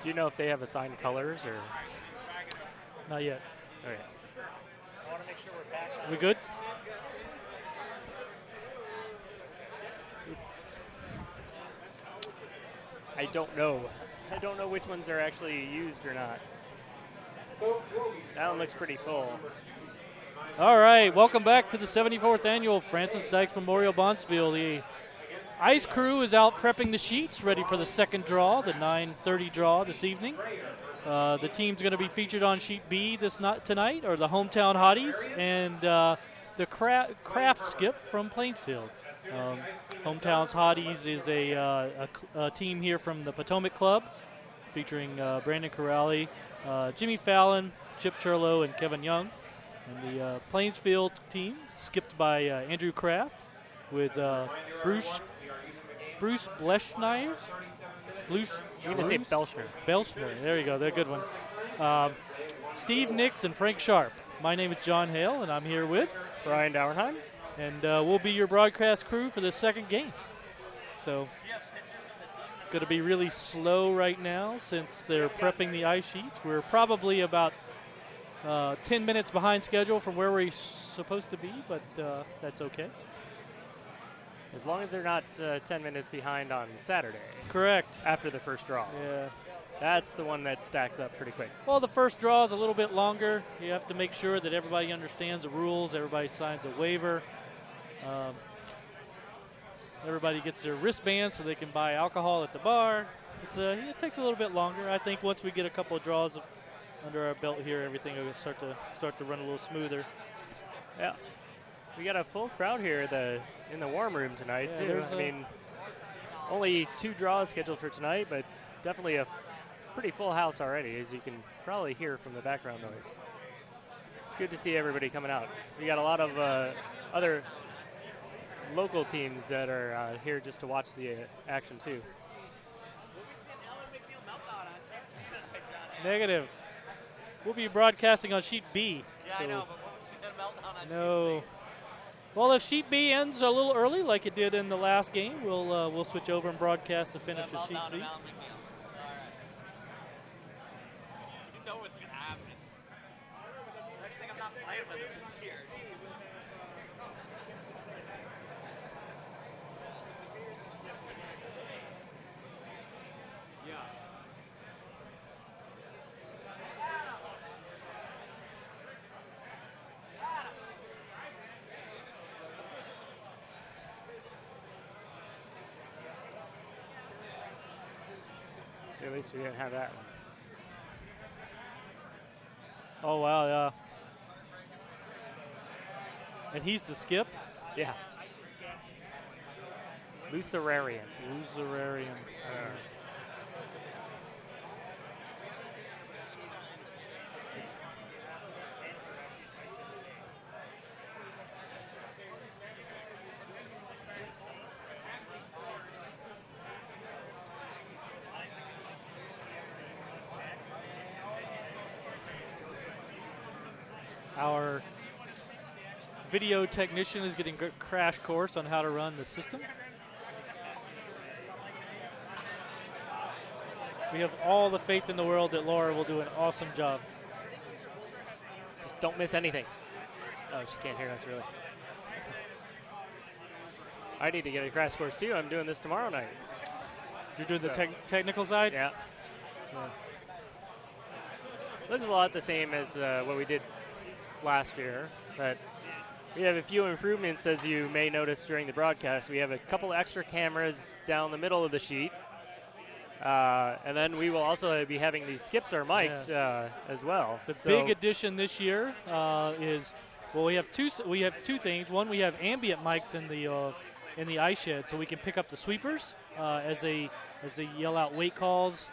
Do you know if they have assigned colors or? Not yet. Okay. We good? I don't know. I don't know which ones are actually used or not. That one looks pretty full. All right, welcome back to the 74th annual Francis Dykes Memorial Bonspiel. The ice crew is out prepping the sheets, ready for the second draw, the 9:30 draw this evening. The team's going to be featured on sheet B tonight, or the hometown hotties, and the Kraft skip from Plainsfield. Hometown's hotties is a team here from the Potomac Club, featuring Brandon Corrali, Jimmy Fallon, Chip Churlo, and Kevin Young. And the Plainsfield team, skipped by Andrew Kraft, with Bruce Bleschneier. I'm going to say Belschner. Belschner, there you go, they're a good one. Steve Nix and Frank Sharp. My name is John Hale, and I'm here with Brian Dauernheim. And we'll be your broadcast crew for the second game. So it's going to be really slow right now since they're prepping the ice sheets. We're probably about 10 minutes behind schedule from where we're supposed to be, but that's okay. As long as they're not 10 minutes behind on Saturday. Correct. After the first draw. Yeah. That's the one that stacks up pretty quick. Well, the first draw is a little bit longer. You have to make sure that everybody understands the rules. Everybody signs a waiver. Everybody gets their wristbands so they can buy alcohol at the bar. It takes a little bit longer. I think once we get a couple of draws under our belt here, everything will start to run a little smoother. Yeah. We got a full crowd here in the warm room tonight, too. I mean, only 2 draws scheduled for tonight, but definitely a pretty full house already, as you can probably hear from the background noise. Good to see everybody coming out. We got a lot of other local teams that are here just to watch the action, too. Negative. We'll be broadcasting on sheet B. Yeah, so I know, but what was the meltdown on no. sheet C? Well, if sheet B ends a little early, like it did in the last game, we'll switch over and broadcast the finish of sheet C. You know what's gonna happen. I just think I'm not playing with it this year. At least we didn't have that one. Oh, wow, yeah. And he's the skip? Yeah. Lucerarian. Our video technician is getting a crash course on how to run the system. We have all the faith in the world that Laura will do an awesome job. Just don't miss anything. Oh, she can't hear us, really. I need to get a crash course, too. I'm doing this tomorrow night. You're doing the technical side? Yeah. Looks a lot the same as what we did last year, but we have a few improvements, as you may notice during the broadcast. We have a couple extra cameras down the middle of the sheet, and then we will also be having these skips are mic'd as well. The big addition this year is, well, we have two things. One, we have ambient mics in the ice shed, so we can pick up the sweepers as they yell out weight calls,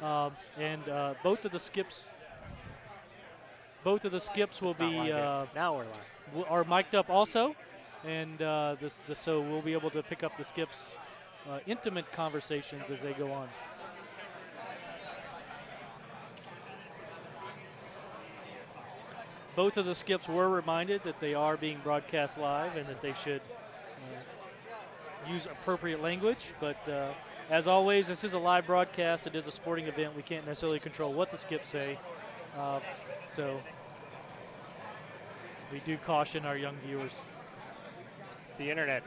and both of the skips. Both of the skips will be now we're live. Are mic'd up also, and so we'll be able to pick up the skips' intimate conversations as they go on. Both of the skips were reminded that they are being broadcast live and that they should use appropriate language. But as always, this is a live broadcast. It is a sporting event. We can't necessarily control what the skips say. So we do caution our young viewers. It's the internet.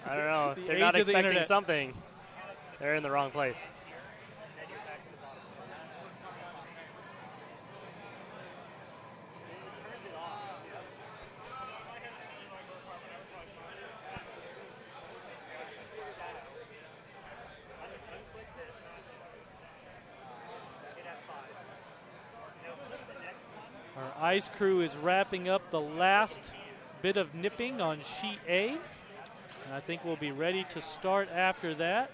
I don't know. The They're not age of the expecting internet. something. They're in the wrong place. Our ice crew is wrapping up the last bit of nipping on sheet A. And I think we'll be ready to start after that.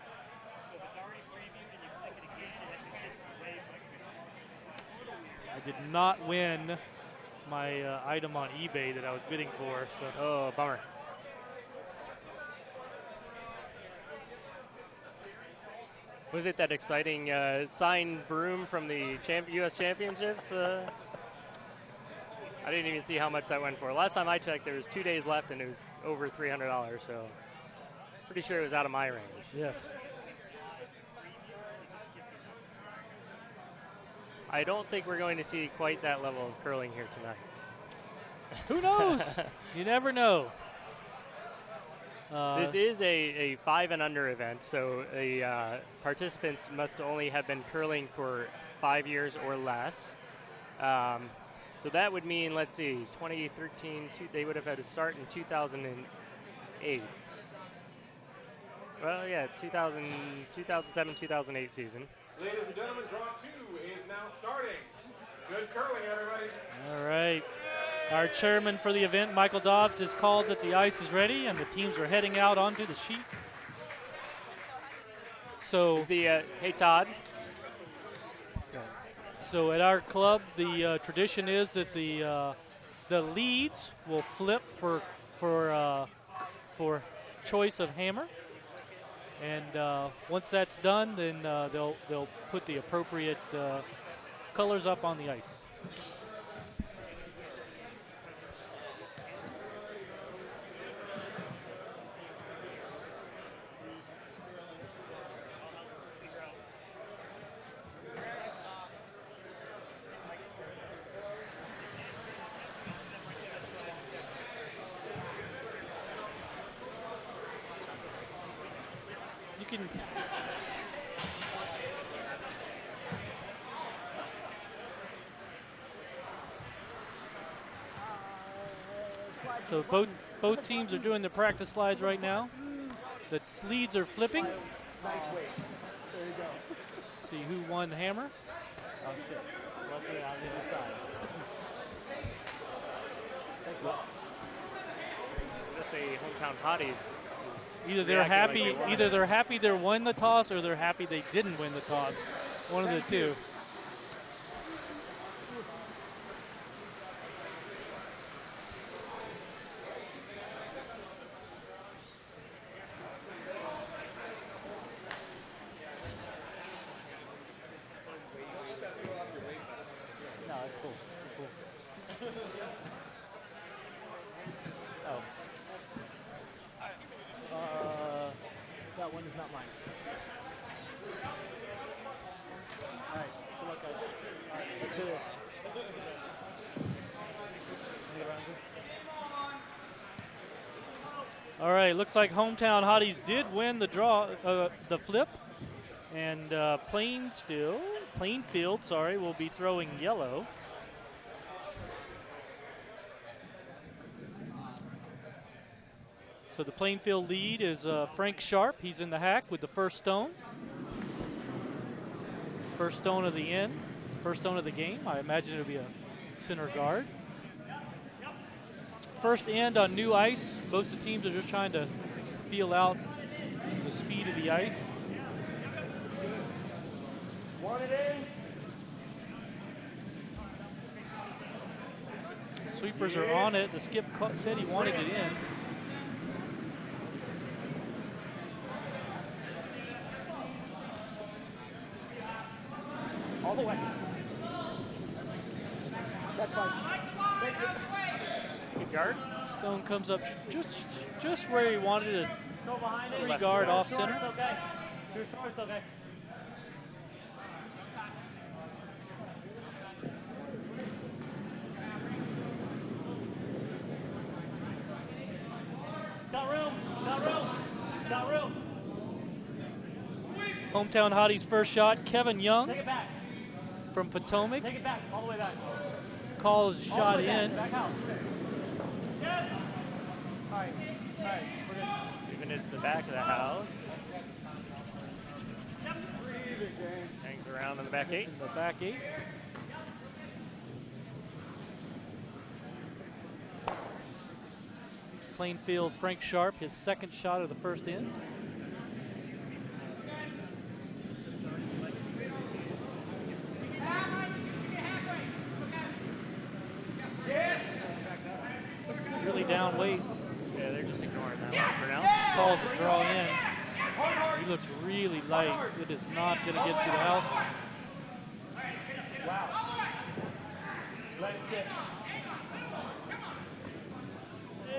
I did not win my item on eBay that I was bidding for. So. Oh, bummer. Was it that exciting signed broom from the U.S. Championships? I didn't even see how much that went for. Last time I checked, there was 2 days left, and it was over $300, so pretty sure it was out of my range. Yes. I don't think we're going to see quite that level of curling here tonight. Who knows? You never know. This is a 5 and under event, so the participants must only have been curling for 5 years or less. So that would mean, let's see, 2013, they would have had to start in 2008. Well, yeah, 2007, 2008 season. Ladies and gentlemen, draw 2 is now starting. Good curling, everybody. All right. Our chairman for the event, Michael Dobbs, has called that the ice is ready and the teams are heading out onto the sheet. So, Is the hey Todd. So at our club, the tradition is that the leads will flip for choice of hammer, and once that's done, then they'll put the appropriate colors up on the ice. You can. So both teams are doing the practice slides right now. The leads are flipping. See who won the hammer. Let's say hometown hotties. Either they're happy they won the toss, or they're happy they didn't win the toss. One of the two. No, it's cool. Cool. Oh. That one is not mine. All right. Good luck, guys. All right. Let's do this. All right, looks like hometown hotties did win the draw, the flip, and Plainfield, sorry, will be throwing yellow. So the Plainfield lead is Frank Sharp. He's in the hack with the first stone. First stone of the game. I imagine it'll be a center guard. First end on new ice. Most of the teams are just trying to feel out the speed of the ice. Want it in? Sweepers are on it. The skip said he wanted it in. All the way. That's fine. Thank you. It's a good yard. Stone comes up just where he wanted it. Go behind it. Three Left guard side. off Short's center. okay. Your short's okay. Got room. Got room. Got room. Hometown Hotties' first shot, Kevin Young Take it back. from Potomac. Take it back. All the way back. Calls All shot the way back. in. Back house. Yes. All right. All right. We're good. Stephen hits the back of the house. Hangs around in the back 8. In the back 8. Plainfield Frank Sharp, his second shot of the first end. Really down weight. Yeah, they're just ignoring that one for now. Calls a draw in. He looks really light. It is not going to get to the house. Let it sit.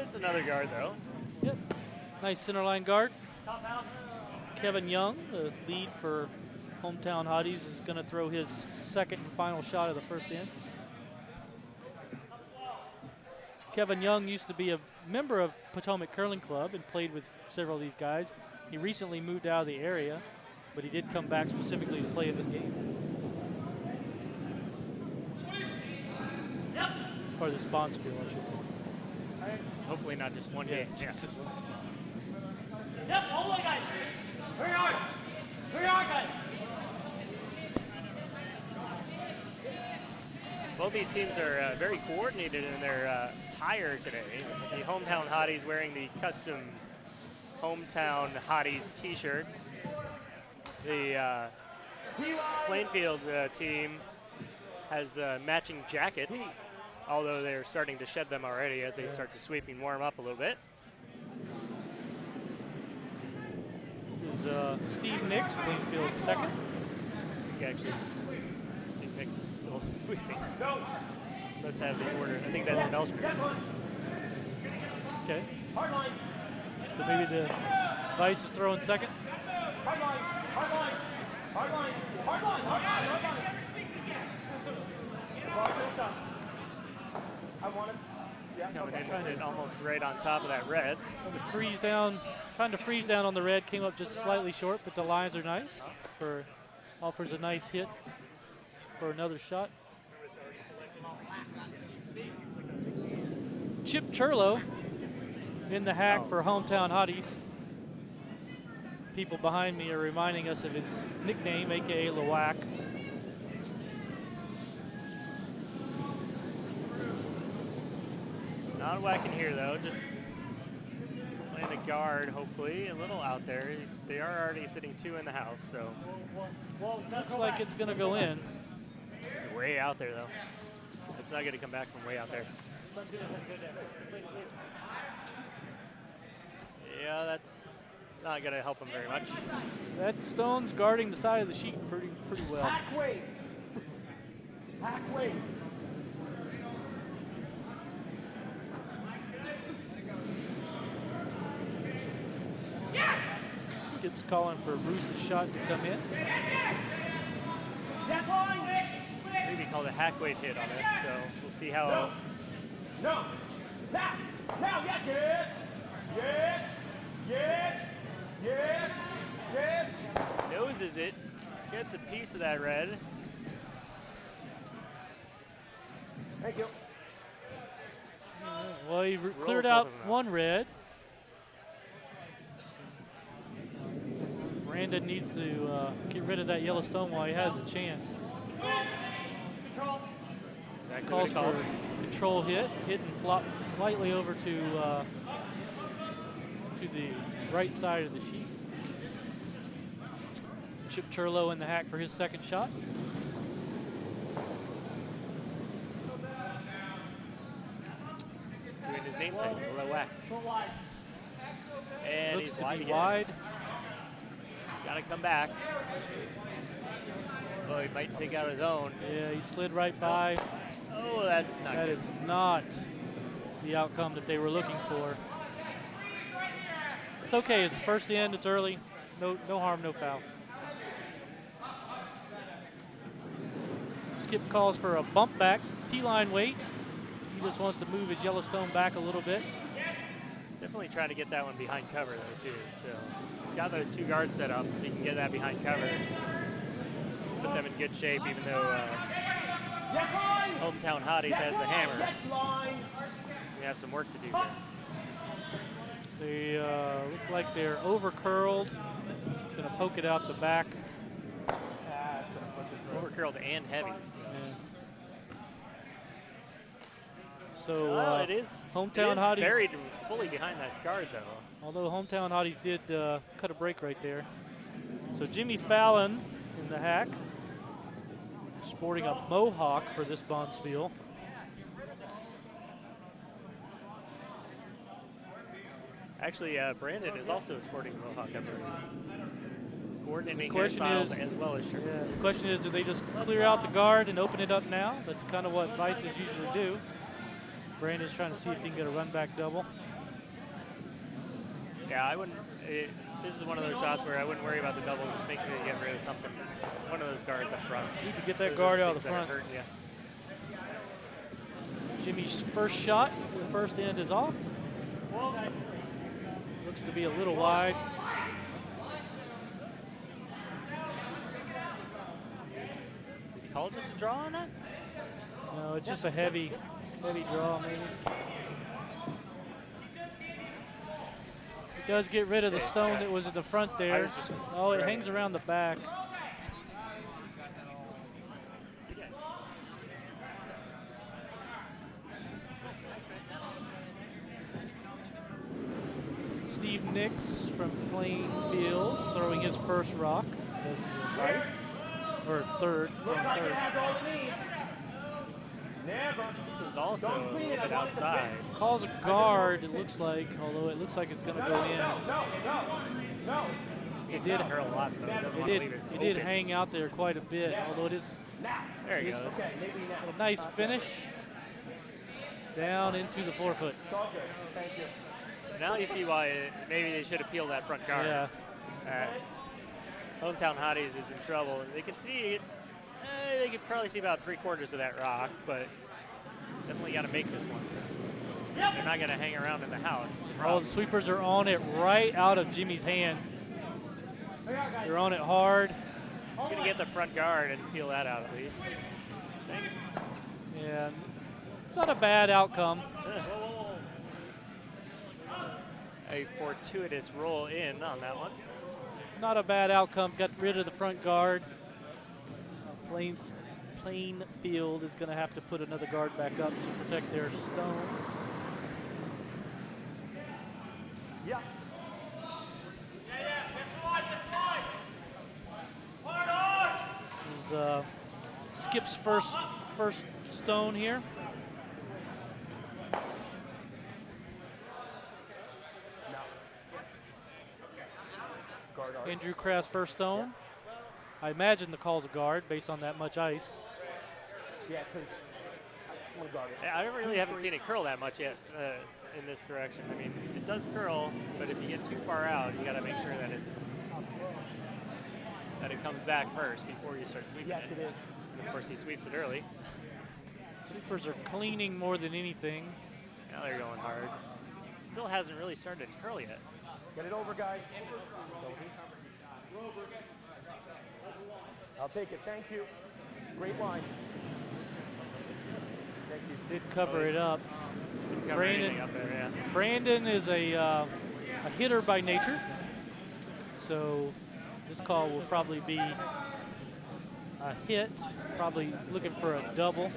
It's another guard, though. Yep. Nice center line guard. Top house. Kevin Young, the lead for Hometown Hotties, is going to throw his second and final shot of the first end. Kevin Young used to be a member of Potomac Curling Club and played with several of these guys. He recently moved out of the area, but he did come back specifically to play in this game. Yep. Or this Bonspiel, I should say. Hopefully not just one game. Yeah. just this one. Yep. All the way, guys. Very hard. Very hard, guys. Both these teams are very coordinated in their attire today. The Hometown Hotties wearing the custom Hometown Hotties t-shirts. The Plainfield team has matching jackets, although they're starting to shed them already as they start to sweep and warm up a little bit. This is Steve Nix, Plainfield's second. Actually, Steve Nix is still sweeping. Must have the order. I think that's an L screen. Okay. Hard line. So maybe the Vice is throwing second. Hard line. Hard line. Hard line. Hard line. Hard line. Hard line. I want it. Yeah. Coming in to sit almost right on top of that red. Trying to freeze down on the red, came up just slightly short, but the lines are nice. Offers a nice hit for another shot. Chip Turlo in the hack for Hometown Hotties. People behind me are reminding us of his nickname, aka Lawak. Not whacking here though, just playing a guard, hopefully, a little out there. They are already sitting 2 in the house, so. Looks like it's gonna go in. It's way out there though. It's not gonna come back from way out there. Yeah, that's not gonna help him very much. That stone's guarding the side of the sheet pretty well. Hack weight. Hack weight. Skip's calling for Bruce's shot to come in. Yes, line. Maybe called a hack weight hit on this, so we'll see how. No. Now. Now. Yes. Yes. Yes. Yes. Yes. Yes. Noses it, gets a piece of that red. Thank you. Well, he cleared both out of them out. one red. Brandon needs to get rid of that yellow stone while he has a chance. Control. Exactly Calls what he called. for control hit and flop slightly over to the right side of the sheet. Chip Turlo in the hack for his second shot. Doing his namesake, a low whack. Go wide. And Looks he's to wide be again. wide. Gotta come back. Oh, he might take out his own. Yeah, he slid right by. Oh, that's not That good. is not the outcome that they were looking for. It's okay. It's first in. It's early. No harm, no foul. Skip calls for a bump back, T-line weight. He just wants to move his Yellowstone back a little bit. He's definitely trying to get that one behind cover, though, too. So he's got those 2 guards set up. If he can get that behind cover, put them in good shape, even though Hometown Hotties has the hammer. We have some work to do there. They look like they're over curled. It's going to poke it out the back. Over curled and heavy. So it is Hometown Hotties buried fully behind that guard, though. Although Hometown Hotties did cut a break right there. So Jimmy Fallon in the hack, sporting a mohawk for this Bonspiel. Actually, Brandon is also sporting a mohawk, I believe. Coordinating question hairstyles is- as well as shirts. Yeah, the question is, do they just clear out the guard and open it up now? That's kind of what Vices usually do. Brandon's trying to see if he can get a run back double. Yeah, I wouldn't. This is one of those shots where I wouldn't worry about the double. Just make sure you get rid of something. One of those guards up front. Need to get that Those guard are out of things the that front. hurt, yeah. Jimmy's first shot, the first end is off. Looks to be a little wide. Did he call just a draw on that? No, it's just a heavy draw maybe. He does get rid of the stone that was at the front there. Oh, it hangs around the back. Steve Nix from Plainfield throwing his first rock as the advice. Or third. This one's also a little bit outside. Calls a guard, it looks like, although it looks like it's going to go in. It did hurt a lot, though. He doesn't want to leave it It did open. hang out there quite a bit, although it is There he goes. a nice finish down into the forefoot. Now you see why maybe they should have peeled that front guard. Yeah. Hometown Hotties is in trouble. They can see it. They could probably see about 3/4 of that rock, but definitely got to make this one. They're not going to hang around in the house. Is the Oh, problem. the sweepers are on it right out of Jimmy's hand. They're on it hard. Going to get the front guard and peel that out at least. I think. Yeah, it's not a bad outcome. A fortuitous roll in on that one. Not a bad outcome. Got rid of the front guard. Plainfield is going to have to put another guard back up to protect their stone. Yeah. This is Skip's first stone here. Andrew Kraft's first stone. I imagine the call's a guard based on that much ice. Yeah, because I really haven't seen it curl that much yet in this direction. I mean, it does curl, but if you get too far out, you got to make sure that it comes back first before you start sweeping it. Yes, it is. And of course, he sweeps it early. Sweepers are cleaning more than anything. Now they're going hard. Still hasn't really started to curl yet. Get it over, guys. I'll take it. Thank you. Great line. Thank you. Did cover it up. Didn't cover Brandon- anything up there, yeah. Brandon is a hitter by nature, so this call will probably be a hit, probably looking for a double.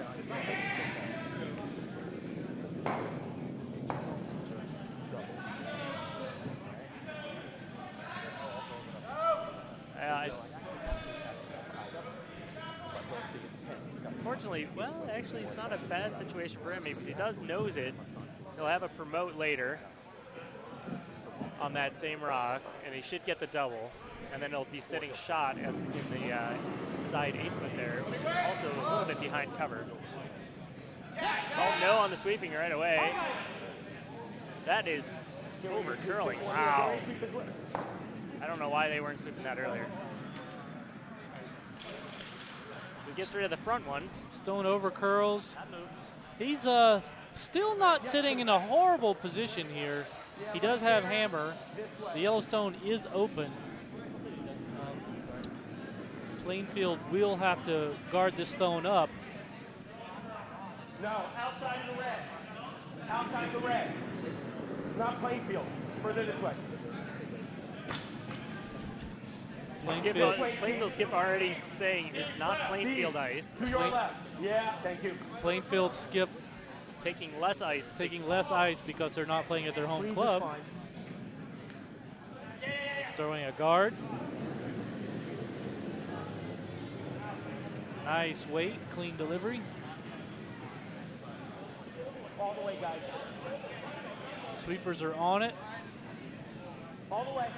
Unfortunately, well, actually, it's not a bad situation for him. If he does nose it, he'll have a promote later on that same rock, and he should get the double. And then he'll be sitting shot in the side 8-foot there, which is also a little bit behind cover. Oh, no on the sweeping right away. That is Over curling, wow. I don't know why they weren't sweeping that earlier. So he gets rid of the front one. Stone over curls. He's still not sitting in a horrible position here. He does have hammer. The Yellowstone is open. Plainfield will have to guard this stone up. No, outside the red. Outside the red. Not Plainfield. Further this way. Plainfield skip already saying it's not Plainfield ice. To your left. Yeah, thank you. Plainfield skip taking less ice. Taking less ice because they're not playing at their home club. He's throwing a guard. Nice weight, clean delivery. All the way, guys. Sweepers are on it. All the way.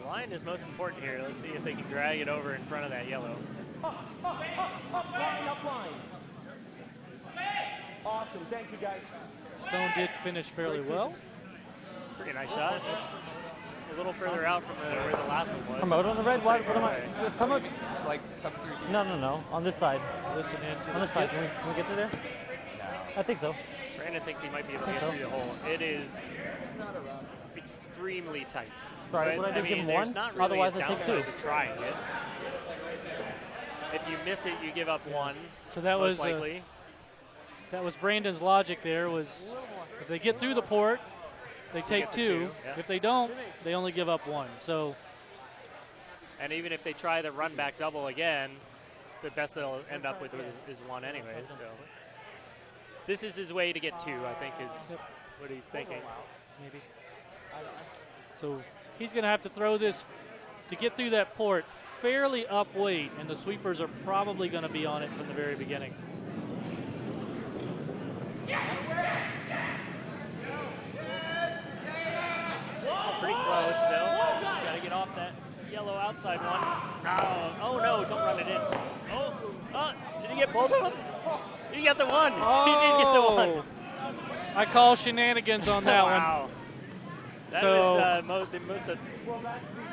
The line is most important here. Let's see if they can drag it over in front of that yellow. Up line. Awesome, thank you guys. Stone did finish fairly well. Pretty nice shot. It's a little further out from where the last one was. Promote on the red. What am I? Promote. Like come through. No. On this side. Listen in to on this side. Can we get through there? I think so. Brandon thinks he might be able to get through the hole. It is extremely tight. Sorry, would I just give him there's one? not really Otherwise, a I take downside two. to trying it. If you miss it, you give up one. So that most was likely. That was Brandon's logic there, was if they get through the port, they take two. Yeah. If they don't, they only give up one. So, and even if they try the run back double again, the best they'll end up with is one anyway. So this is his way to get two, I think, is what he's thinking. Maybe. So he's going to have to throw this to get through that port fairly up weight, and the sweepers are probably going to be on it from the very beginning. It's pretty close, Bill. Just got to get off that yellow outside one. Oh no, don't run it in. Oh, did he get both of them? He got the one. Oh, he did get the one. I call shenanigans on that wow. one. That So was the most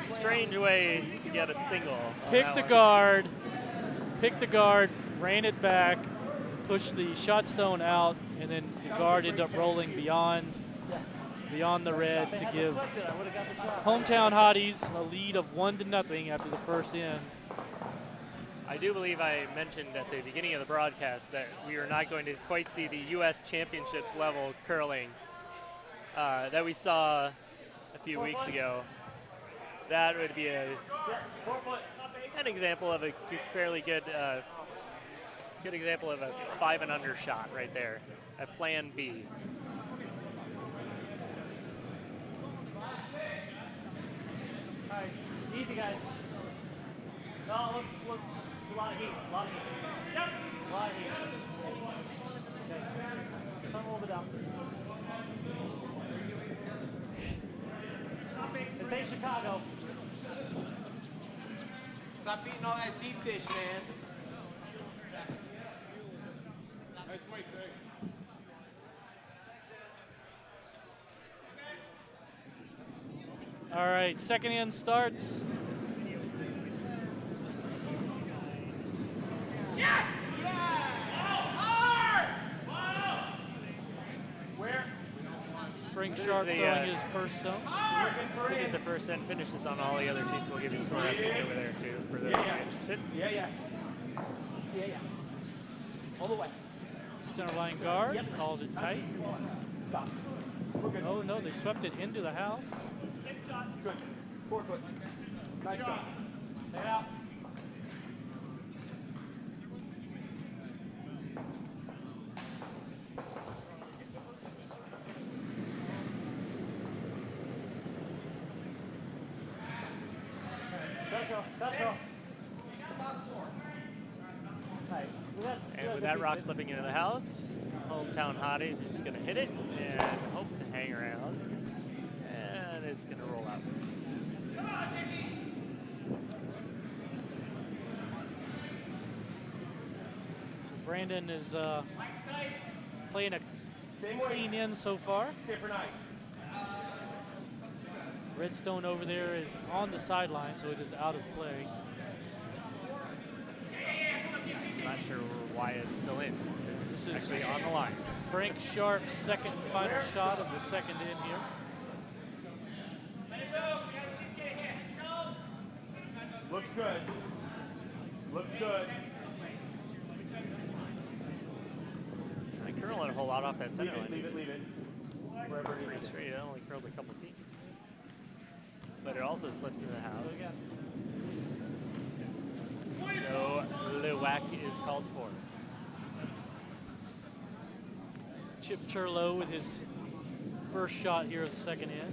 strange way to get a single. Pick the guard, ran it back, pushed the shot stone out, and then the guard ended up rolling beyond the red to give hometown Hotties a lead of 1-0 after the first end. I do believe I mentioned at the beginning of the broadcast that we are not going to quite see the U.S. Championships level curling that we saw a few weeks ago. That would be an example of a fairly good example of a 5 and under shot right there, a plan B. All right, easy guys. No, looks a lot of heat. Yep. A lot of heat. Okay. Turn a little bit down. This ain't Chicago. Stop eating all that deep dish, man. Nice weight, Greg. All right, second end starts. Frank Sharp throwing his first stone. As soon as the first end finishes on all the other teams, we'll give you score updates over there too for those interested. Yeah. All the way. Center line guard calls it tight. Stop. Oh no, they swept it into the house. Good. 4 foot. Nice shot. Stay out. And with that rock slipping into the house, hometown Hotties is just going to hit it and hope to hang around. And it's going to roll out. So Brandon is playing a clean in so far. Different ice. Redstone over there is on the sideline, so it is out of play. Not sure why it's still in. This is actually on the line. Frank Sharp's second and final shot of the second in here. Looks good. Looks good. I curled a whole lot off that center line. Leave it. Wherever it Pretty is. straight. It only curled a couple feet. But it also slips in the house. So the whack is called for. Chip Turlow with his first shot here of the second in.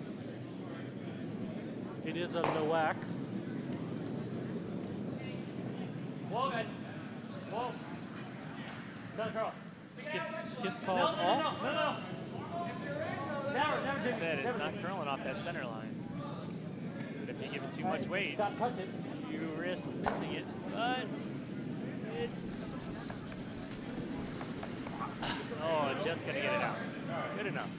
It is a Nowak. Whoa, guys. Whoa. Down, Carl. Skip falls off. No. Never, Like I Jimmy. said, it's Never, not Jimmy. curling off that center line. But if you give it too much weight, Stop, touch it. you risk missing it. But it's... Oh, just going to get it out. Good enough.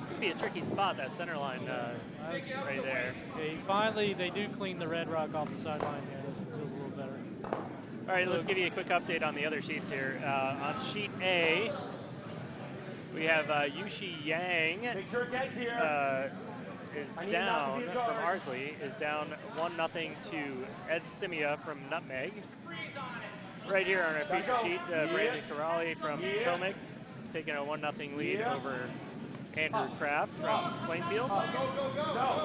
Could be a tricky spot, that center line right there. Okay, finally, they do clean the red rock off the sideline here. This feels a little better. All right, let's give you a quick update on the other sheets here. On sheet A, we have Yushi Yang Make sure it gets here. is I need down not to be a from guard. Ardsley, is down 1-0 to Ed Simia from Nutmeg. Right here on our feature go. sheet, Brandon Corrali from Potomac is taking a 1-0 lead over Andrew Kraft from Plainfield.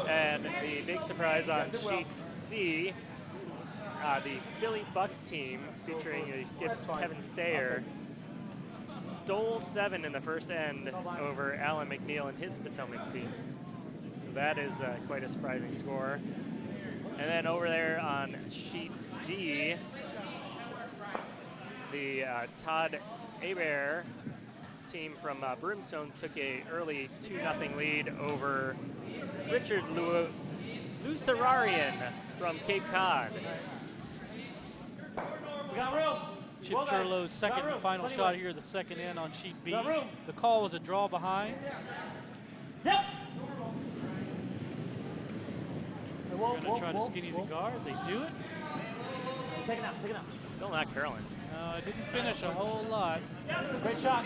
And the big surprise on sheet C, the Philly Bucks team, featuring the skips Kevin Stayer, stole 7 in the first end over Alan McNeil and his Potomac seat. So that is quite a surprising score. And then over there on sheet D, the Todd Hebert team from Broomstones took a early 2-0 lead over Richard Lucerian from Cape Cod. We got room. Chip Turlow's second and final shot here, the second in on sheet B. Got room. The call was a draw behind. Yep. They're going to try to skinny the guard. They do it. Take it out. Still not curling. No, it didn't finish a whole lot. Great shot.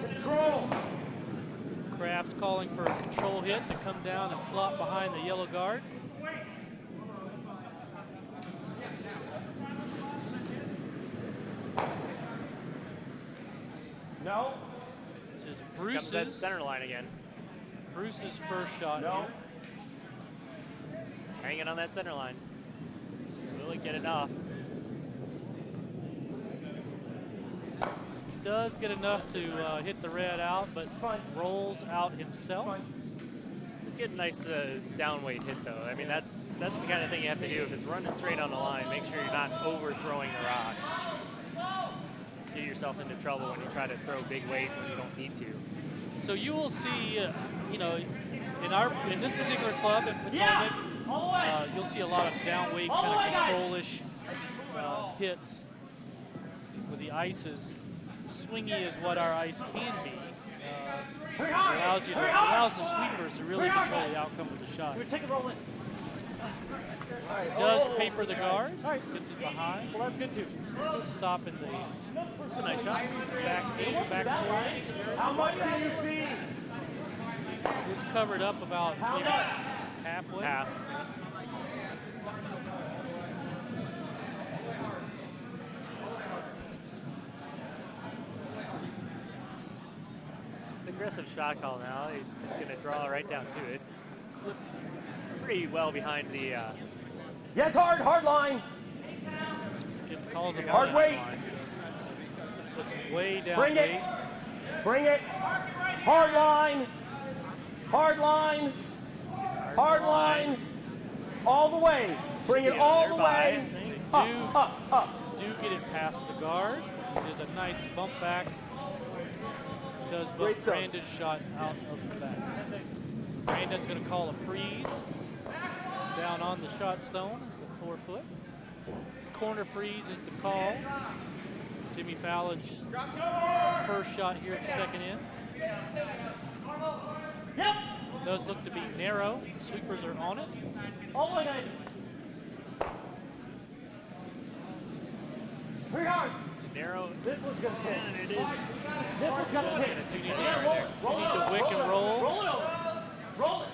Control. Kraft calling for a control hit to come down and flop behind the yellow guard. No. This is Comes that Bruce's center line again. first shot No. here. Hanging on that center line. Will it get it off? Does get enough to hit the red out, but rolls out himself. It's a good, nice down weight hit, though. I mean, that's the kind of thing you have to do. If it's running straight on the line, make sure you're not overthrowing the rock. Get yourself into trouble when you try to throw big weight when you don't need to. So you will see, you know, in this particular club in Potomac, you'll see a lot of down weight kind of control-ish hits with the ices. Swingy is what our ice can be. Allows the sweepers to really control the outcome of the shot. Take it rolling. Does paper the guard, gets it behind. Well, that's good too. Stopping the That's a nice shot. back four. How much can you see? It's covered up about maybe halfway. Half. It's an aggressive shot call now. He's just going to draw right down to it. Slipped pretty well behind the Yes, hard line. Skip calls him Hard out. weight. Puts way down Bring weight. it. Bring it. Hard line. Hard line. Hard line. All the way. Bring it all the way. Do get it past the guard. It is a nice bump back. Does Great bust stuff. Brandon's shot out of the back. Brandon's going to call a freeze down on the shot stone, the 4 foot. Corner freeze is the call. Jimmy Fallon's first shot here at the second in. Yep. It does look to be narrow. The sweepers are on it. All the way, guys. Pretty hard. Narrow. This one's gonna hit. And it is. This one's gonna Just hit. gonna take it Yeah, right roll, there. roll You it need to over, wick and roll. Roll it over. Roll it.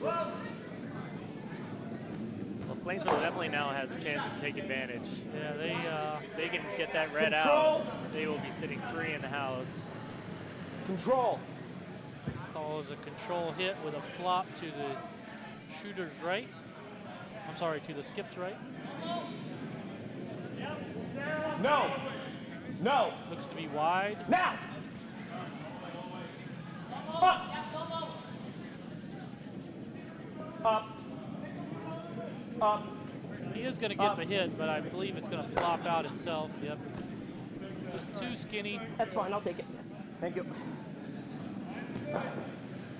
Well, Plainfield definitely now has a chance to take advantage. Yeah, If they can get that red Control. out, they will be sitting 3 in the house. Control. calls a control hit with a flop to the shooter's right. I'm sorry, to the skip's right. No. No. Looks to be wide. Now. Up. Up. Up. He is going to get the hit, but I believe it's going to flop out itself. Yep. Just too skinny. That's fine. I'll take it. Thank you.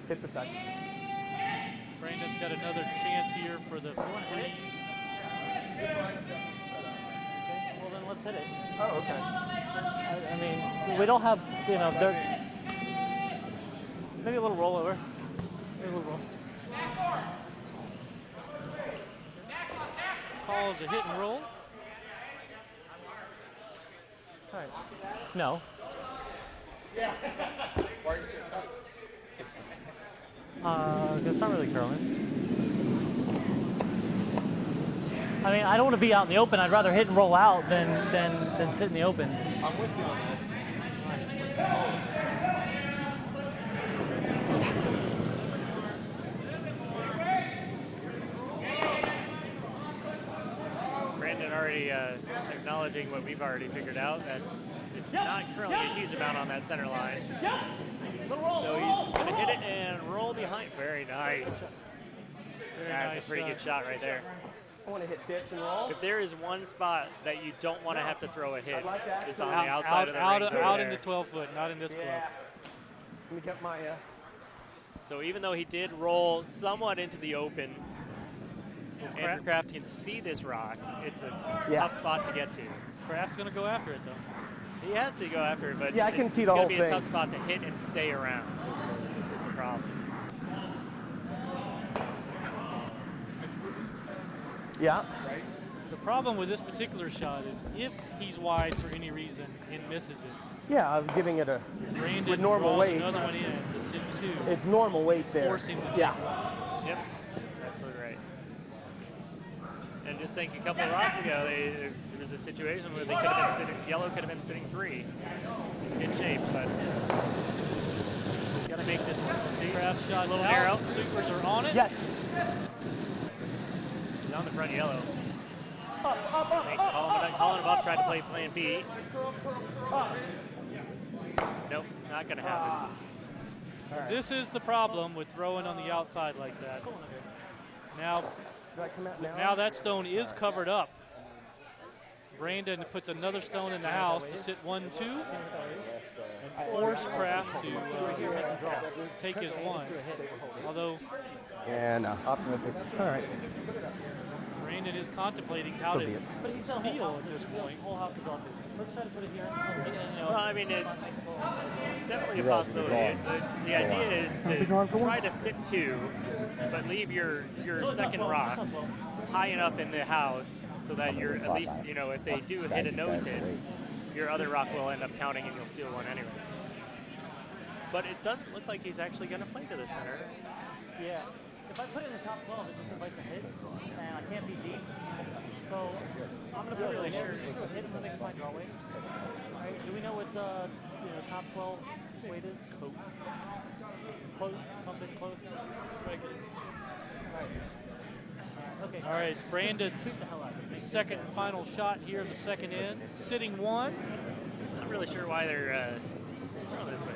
Hit the side. Brandon's got another chance here for the freeze. Okay, well then let's hit it. Oh, okay. I mean, we don't have, you know, maybe a little rollover. Maybe a little roll. Calls a hit and roll. All right. No. It's not really curling. I mean, I don't want to be out in the open. I'd rather hit and roll out than sit in the open. I'm with you on that. Brandon already acknowledging what we've already figured out, that it's not curling a huge amount on that center line. So he's just going to hit it and roll behind. Very nice. That's nice a pretty shot. good shot right there. I want to hit pitch and roll. If there is one spot that you don't want to have to throw a hit, like that. it's on the outside of the rings right out there. in the 12-foot, not in this Yeah. club. Let me get my. So even though he did roll somewhat into the open, Andrew Kraft can see this rock. It's a tough spot to get to. Kraft's going to go after it, though. He has to go after it, but Yeah, I can see the it's whole going to be a thing. tough spot to hit and stay around is the problem. Yeah. The problem with this particular shot is if he's wide for any reason and misses it, Yeah, I'm giving it a. Brandon With normal draws weight. another one in to sit 2. It's normal weight there. Force him to take Yeah. one. Yep, that's absolutely right. And just think a couple of rocks ago, there was a situation where they could have been sitting, yellow could have been sitting 3 in shape, but he's got to make this one. We'll see. Kraft It's shot's a little out. narrow. Sweepers are on it. Yes. He's on the front yellow. Up, up, up, up, Calling him up, tried to play plan B. Nope, not going to happen. This is the problem with throwing on the outside like that. Now, Do I come out now? now that stone is covered up. Brandon puts another stone in the house to sit 1-2 and force Kraft to take his one. Although And optimistic. All right. Brandon is contemplating how to steal at this point. Let's try to put it here. Well, I mean, it's definitely a possibility. The idea is to try to sit 2, but leave your second rock high enough in the house so that you're at least, you know, if they do hit a nose hit, your other rock will end up counting and you'll steal one anyways. But it doesn't look like he's actually going to play to the center. Yeah. If I put it in the top 12, it's just like the hit, and I can't be deep. So I'm gonna put it really sure. Hit and make my draw weight. Right. Do we know what the top 12 weight is? Close, something close. Okay. All right, it's Brandon's second and final shot here of the second in. Sitting 1. Not really sure why they're throwing this way.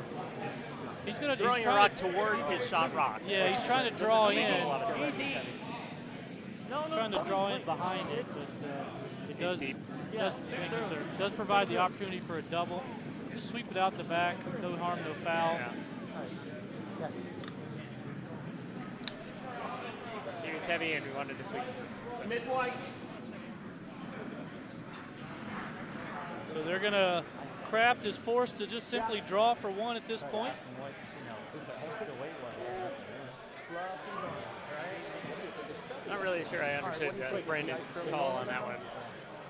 He's going to Throwing a rock towards his shot rock. Yeah, he's trying to draw Doesn't make in. a lot of sense. He's trying to draw in behind it, but it He's does, deep. thank you, sir. Does provide the opportunity for a double. Just sweep it out the back. No harm, no foul. Yeah. He's heavy, and we wanted to sweep him through. So. Mid-white. So they're going to, Kraft is forced to just simply draw for one at this point. Not really sure I understood Brandon's call on that one.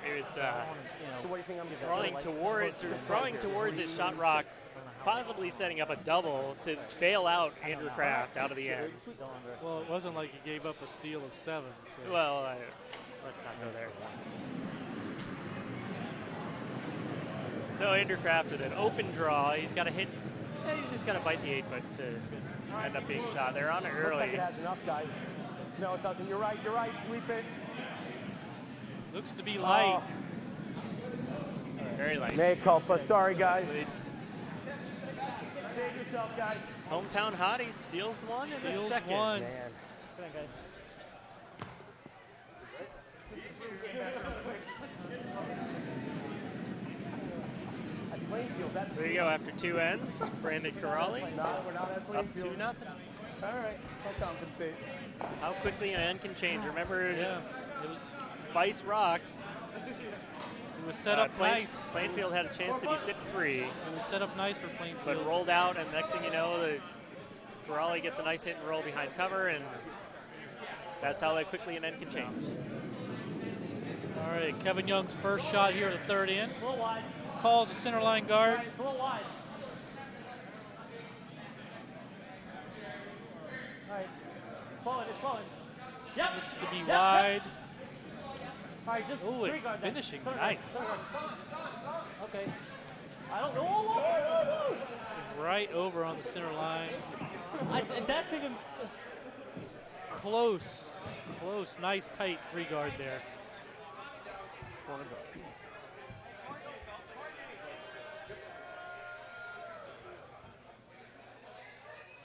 He was drawing towards his shot rock, possibly setting up a double to bail out Andrew Kraft out of the end. Well, it wasn't like he gave up a steal of 7. So. Well, let's not go there. So Andrew Kraft with an open draw. He's got to hit. He's just got to bite the 8-foot to end up being shot. They're on it early. Looks like it has enough, guys. No, it doesn't. You're right. Sweep it. Looks to be light. Very light. May culpa. Sorry, guys. Save yourself, guys. Hometown hottie steals one in the second. One. Man. Come on, guys. There you go after 2 ends. Brandon Corrali up 2-0. All right, I'll compensate. How quickly an end can change. Remember, It was Vice rocks. It was set up nice. Plainfield had a chance to be sitting 3. It was set up nice for Plainfield. But rolled out, and next thing you know, the Corrali gets a nice hit and roll behind cover, and that's how quickly an end can change. All right, Kevin Young's first shot here at the 3rd in. A little wide. Calls the center line guard. A little wide. All right. It's flowing. Yep. Looks to be wide. All right, just Ooh, three and guard then. finishing Third nice. guard. Okay. I don't know. Whoa. Right over on the center line. That's even. Close. Nice tight 3 guard there.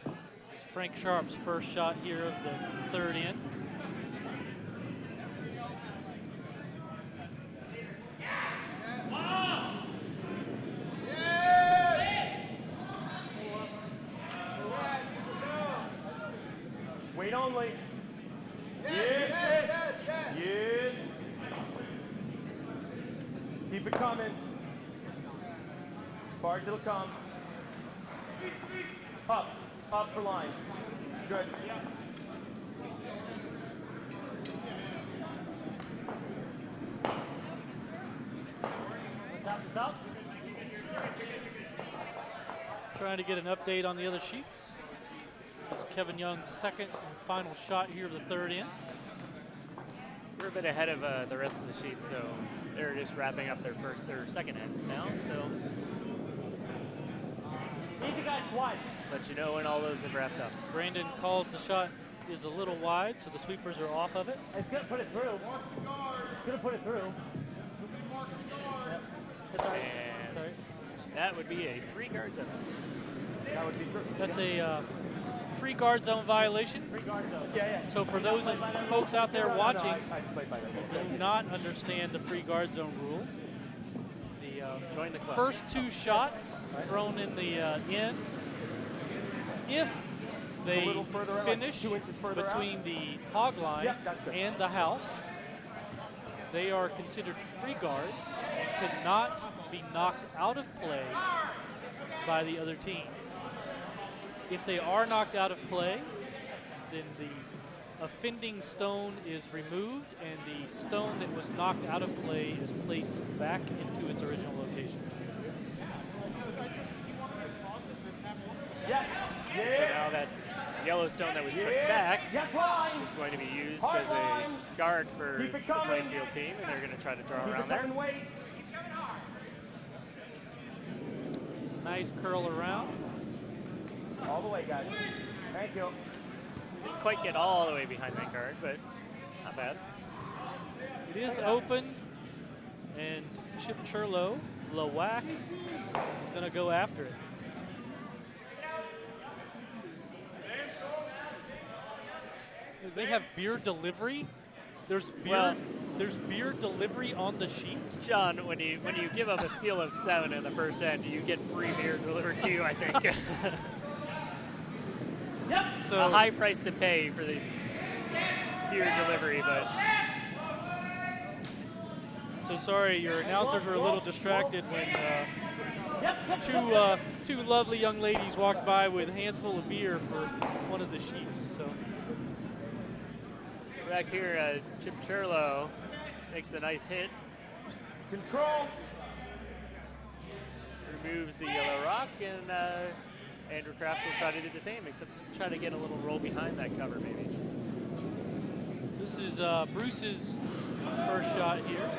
This is Frank Sharp's first shot here of the 3rd in. Wait only. Yes. Keep it coming. As far as it'll come. Up for line. Good. What's up? Trying to get an update on the other sheets. This is Kevin Young's second and final shot here of the 3rd in. We're a bit ahead of the rest of the sheets, so they're just wrapping up their second ends now. So Easy guys, wide. let you know when all those have wrapped up. Brandon calls the shot is a little wide, so the sweepers are off of it. It's gonna put it through. It's gonna put it through. Yep. It's all right. And Sorry. that would be a 3 guard zone. That would be true. That's a free guard zone violation. Three guards though. Yeah. So for those folks out there watching I played by that. who do not understand the free guard zone rules, the Join the club. first 2 shots thrown in the end, if they little further out, like finish 2 inches further between the hog line Yep, that's good. and the house, they are considered free guards and cannot be knocked out of play by the other team. If they are knocked out of play, then the offending stone is removed and the stone that was knocked out of play is placed back into its original location. Yes. So now that yellow stone that was put back Yes, line. is going to be used as a guard for Keep the it coming. Plainfield team, and they're going to try to draw Keep around it there. coming, wait. Nice curl around. All the way, guys. Thank you. Didn't quite get all the way behind that guard, but not bad. It is open, and Chip Churlo, Lawak, is going to go after it. They have beer delivery. There's beer delivery on the sheet. John, when you give up a steal of 7 in the first end, you get free beer delivered to you, I think. So a high price to pay for the weird delivery, but So sorry, your announcers were a little distracted when two lovely young ladies walked by with a handful of beer for one of the sheets. So back here, Chip Churlo makes the nice hit. Control. Removes the yellow rock, and Andrew Kraft will try to do the same, except try to get a little roll behind that cover, maybe. this is Bruce's first shot here.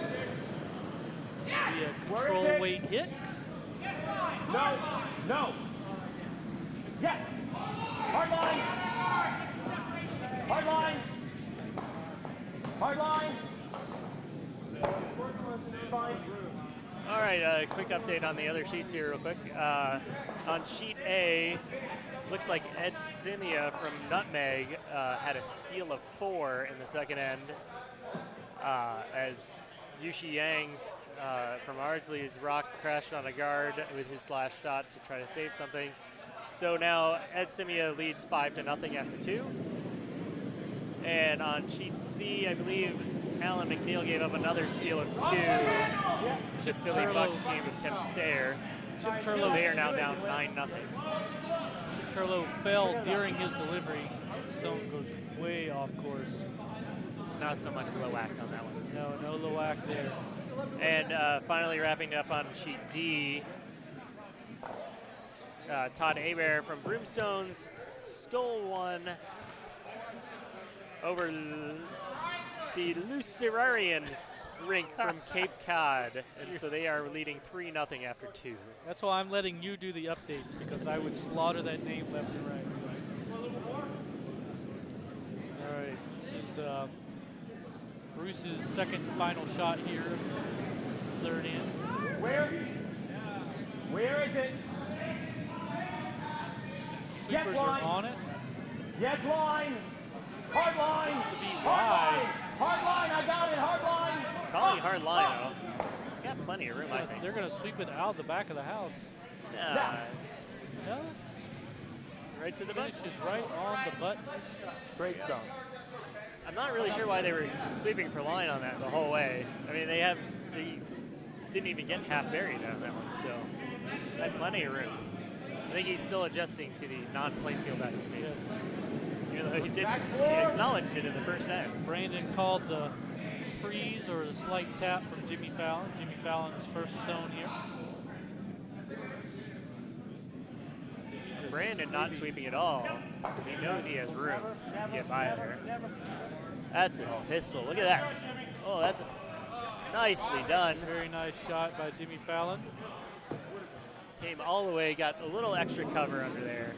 The control weight hit. No. No. Yes. Hard line. Hard line. Hard line. Fine. All right, quick update on the other sheets here real quick. On sheet A, looks like Ed Simia from Nutmeg had a steal of 4 in the second end, as Yushi Yang's from Ardsley's rock crashed on a guard with his last shot to try to save something. So now Ed Simia leads 5-0 after 2. And on sheet C, I believe Alan McNeil gave up another steal of 2 to the Philly Bucks team of Kevin Stayer. So they are now down 9-0. Chip Churlo fell during his delivery. Stone goes way off course. Not so much low act on that one. No low act there. And finally wrapping up on sheet D, Todd Hebert from Broomstones stole one over the Lucerian rink from Cape Cod. And so they are leading 3-0 after 2. That's why I'm letting you do the updates, because I would slaughter that name left and right. So. All right, this is Bruce's second and final shot here, third in. Where is it? Sweepers are on it. Yes, line. Hard line. To be Hard wide. line. Hard line. I got it. Hard line. It's calling hard line, though. It's got plenty of room, I think. They're going to sweep it out the back of the house. Nah, it's No, right to the butt. finishes right on the butt. Great stuff. I'm not really sure why they were sweeping for line on that the whole way. I mean, they didn't even get half buried on that one, so had plenty of room. I think he's still adjusting to the non-plane field atmosphere. Yes. Even though he acknowledged it in the first end. Brandon called the freeze or the slight tap from Jimmy Fallon. Jimmy Fallon's first stone here. Brandon not sweeping at all because he knows he has room to get by there. That's a pistol. Look at that. Oh, that's nicely done. Very nice shot by Jimmy Fallon. Came all the way, got a little extra cover under there,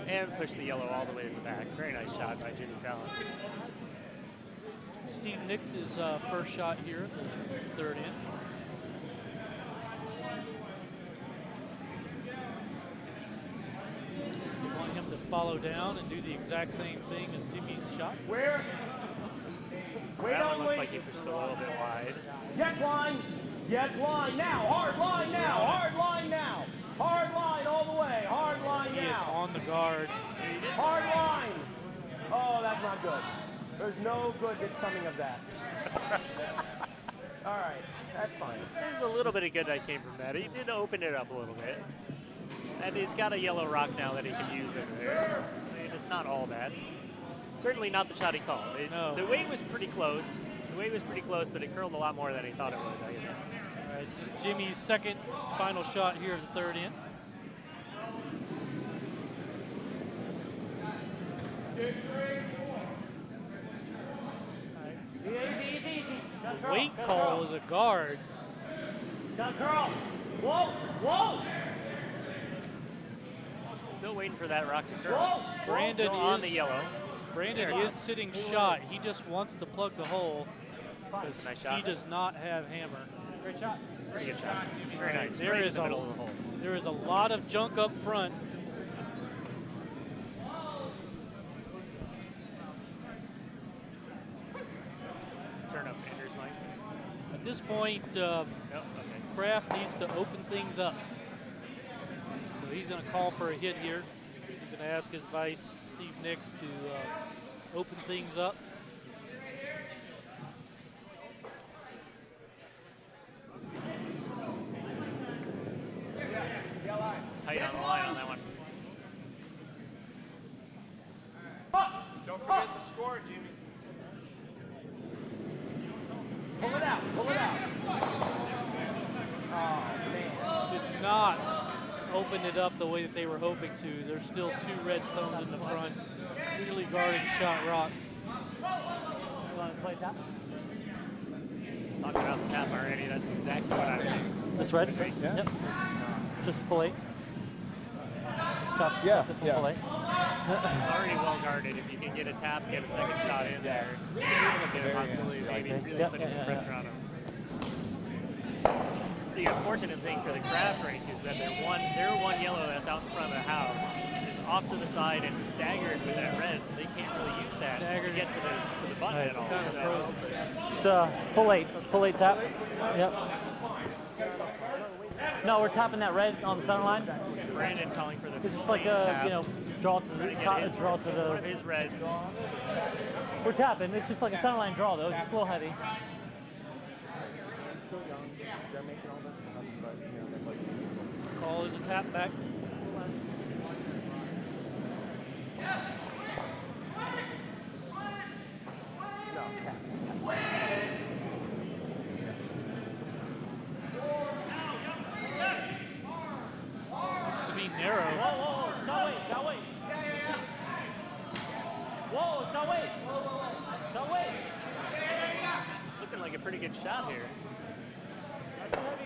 and pushed the yellow all the way to the back. Very nice shot by Jimmy Fallon. Steve Nix' first shot here, the third in. You want him to follow down and do the exact same thing as Jimmy's shot. Where? Wait That one on looked wait. like he pushed a little bit wide. Yes, line. Yes, line now. Hard line now. Hard line now. Hard line all the way. Hard line He is now. on the guard. Hard line. Oh, that's not good. There's no good that's coming of that. All right, that's fine. There's a little bit of good that came from that. He did open it up a little bit. And he's got a yellow rock now that he can use over there. I mean, it's not all bad. Certainly not the shot he called. No. The weight was pretty close. The weight was pretty close, but it curled a lot more than he thought it would. All right, this is Jimmy's second final shot here of the third in. The weight call is a guard. Got curl. Whoa, whoa. Still waiting for that rock to curl. Whoa. Brandon Still on is the yellow. Brandon is sitting shot. He just wants to plug the hole That's because a nice shot. he does not have hammer. Great shot. It's a pretty good shot. Very nice. There Right in is the a middle of the hole. there is a lot of junk up front. Turn up Anders, Mike. At this point, Nope, okay. Kraft needs to open things up. So he's going to call for a hit here. He's going to ask his vice, Steve Nix, to open things up. tight on the line on that one. Don't forget the score, Jimmy. Pull it out. Pull it out. Oh, man. Did not open it up the way that they were hoping to. There's still 2 red stones in the front, clearly guarding shot rock. You want to play tap? Talking about the tap already, that's exactly what I think. This red? Yeah. Yep. Just full 8. Stop. Yeah, Just yeah. full 8. It's already well guarded. If you can get a tap, get a second shot in there, you can get a possibility of maybe really putting some pressure on them. The unfortunate thing for the Kraft rink is that their one yellow that's out in front of the house is off to the side and staggered with that red, so they can't really use that to get to the button at all. Kind of frozen. It's full 8. Full 8 tap. Yep. No, we're tapping that red on the center line. Brandon calling for the It's just like tap. draw to the Trying to get draw to one of the. his reds. We're tapping. It's just like a center line draw though. It's just a little heavy. Call is a tap back. Looks to be narrow. Whoa, no wait. Whoa, no wait. No wait. It's looking like a pretty good shot here.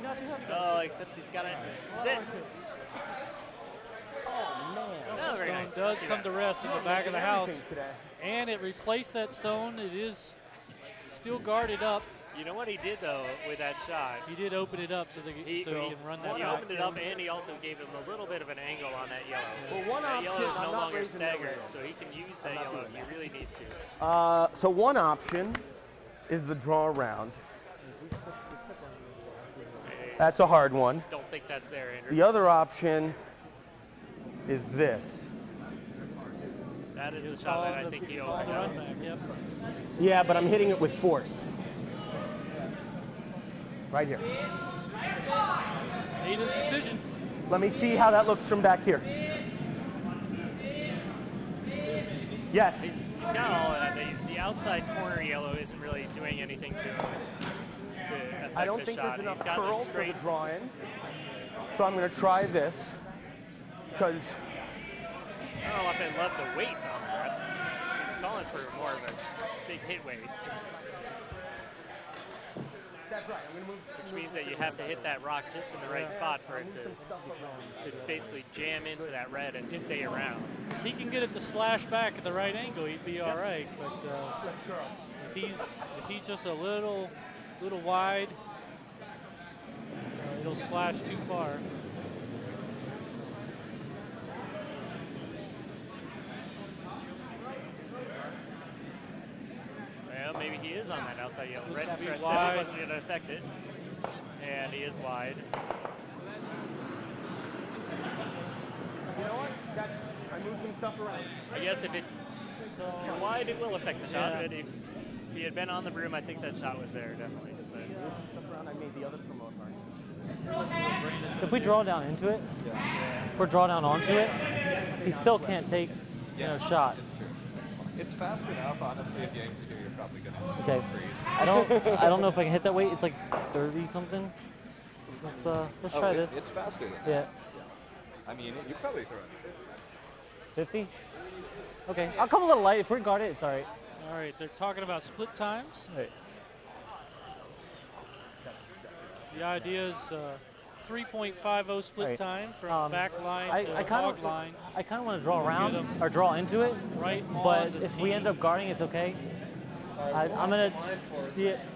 Nothing heavy. Oh, except he's got to sit. Oh man. Oh, very Stone nice. does Too come bad. to rest in the back of the house, and it replaced that stone. It is still guarded up. You know what he did though with that shot? He did open it up so he can run that He back. opened it up and he also gave him a little bit of an angle on that yellow. Well, one that yellow option, is no I'm not longer raising the staggered, yellow. so he can use that yellow. He really needs to. So one option is the draw around. That's a hard one. Don't think that's there, Andrew. The other option is this. That is the shot that I think he opened Run up. back, yep. Yeah, but I'm hitting it with force. Right here. Made his decision. Let me see how that looks from back here. Yes. He's got all of that. The outside corner yellow isn't really doing anything to him to affect I don't the think shot. there's enough He's got curl the for straight. the draw in. So I'm going to try this because I don't know if I love the weight on that. He's calling for more of a big hit weight, that's right. I'm going to move. which means that you have to hit that rock just in the right spot for it to basically jam into that red and stay around. If he can get it to slash back at the right angle, he'd be all right. But if he's just a little wide, it'll slash too far. Well, maybe he is on that outside yellow. Red Looks to be threat said wide. he wasn't going to affect it, and he is wide. You know what? I moved some stuff around. I guess if you're wide, it will affect the shot. But if he had been on the broom, I think that shot was there, definitely. But Stuff around. I made the other promote mark. If we draw down into it, if we're draw down onto it, he still can't take shot. It's fast enough, honestly. If you aim for two, you're probably gonna Okay. freeze. I don't know if I can hit that weight. It's like 30 something. Let's try this. It's faster than Yeah. I mean, you probably throw it. 50. Okay. I'll come a little light. If we're guarded, it's all right. All right, they're talking about split times. The idea is 3.50 split Right. time from back line to I hog line. kind of want to draw around him or draw into it. Right But on the if we tee. end up guarding, it's okay. I'm gonna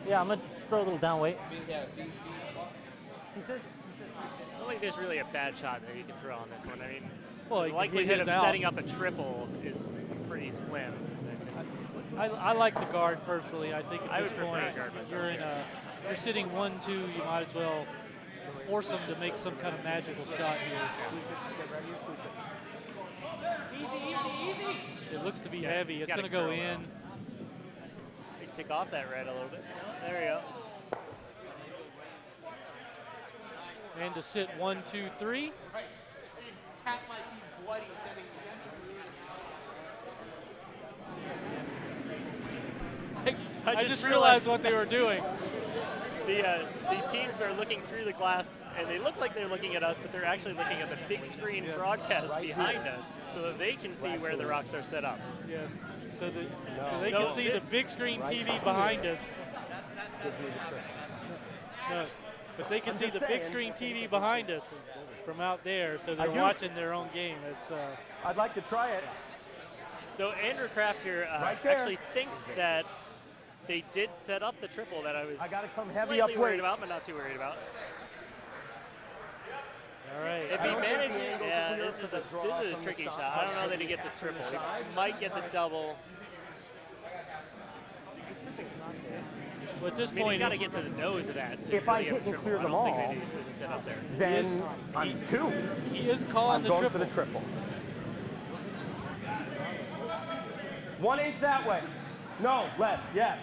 I'm gonna throw a little down weight. I don't think there's really a bad shot that you can throw on this one. I mean, Well, the he can hit likelihood his of out. setting up a triple is pretty slim. I like the guard personally. I think at I this would prefer point, a guard myself. you're sitting 1-2. You might as well force them to make some kind of magical shot here. It looks to be heavy. It's gotta going to go curl in. They take off that red a little bit. There we go. And to sit 1, 2, 3. cap might be bloody setting I just realized what they were doing. The teams are looking through the glass, and they look like they're looking at us, but they're actually looking at the big screen broadcast behind us, so that they can see where the rocks are set up. Yes. So they can see the big screen TV behind us. No, but they can see the big screen TV behind us from out there, so they're watching their own game. It's. I'd like to try it. So Andrew Kraft here actually thinks that they did set up the triple that I was slightly worried about, but not too worried about. All right. If he manages, yeah, this is a tricky shot. I don't know that he gets a triple. He might get the double. Well, at this I mean, point, he's got to get to the nose of that. To If I really hit have a and triple. clear I them don't think all, they need to sit up there. then I'm 2. he is calling I'm the going triple. for the triple. 1 inch that way. No, less, yes.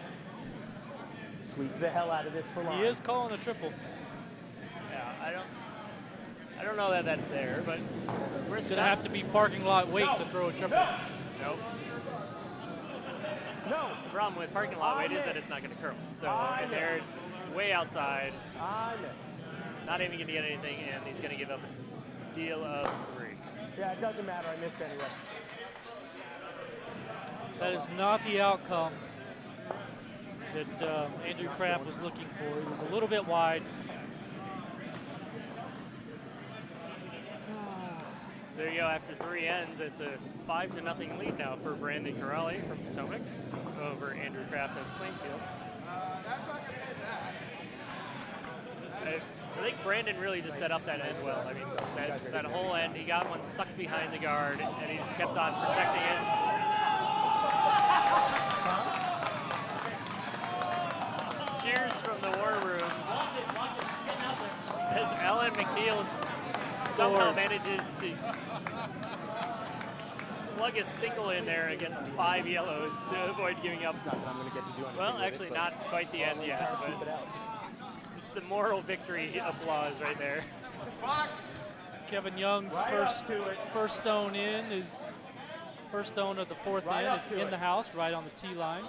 Sweep the hell out of this for line. He is calling the triple. Yeah, I don't know that that's there, but it's worth It's a going to shot. have to be parking lot weight to throw a triple. Nope. No. The problem with parking lot weight is that it's not going to curl. So in there, it's way outside. Not even going to get anything, and he's going to give up a steal of 3. Yeah, it doesn't matter. I missed anyway. That is not the outcome that Andrew Kraft was looking for. He was a little bit wide. So there you go. After 3 ends, it's a 5-0 lead now for Brandon Corrali from Potomac over Andrew Kraft of Plainfield. That's not going to hit that. I think Brandon really just set up that end well. I mean, that whole end, he got one sucked behind the guard, and he just kept on protecting it. Cheers from the war room as Alan McNeil somehow manages to plug a single in there against 5 yellows to avoid giving up. Well, actually not quite the end yet, but it's the moral victory applause right there. Kevin Young's first stone in is first stone of the 4th end is in the house, right on the tee line.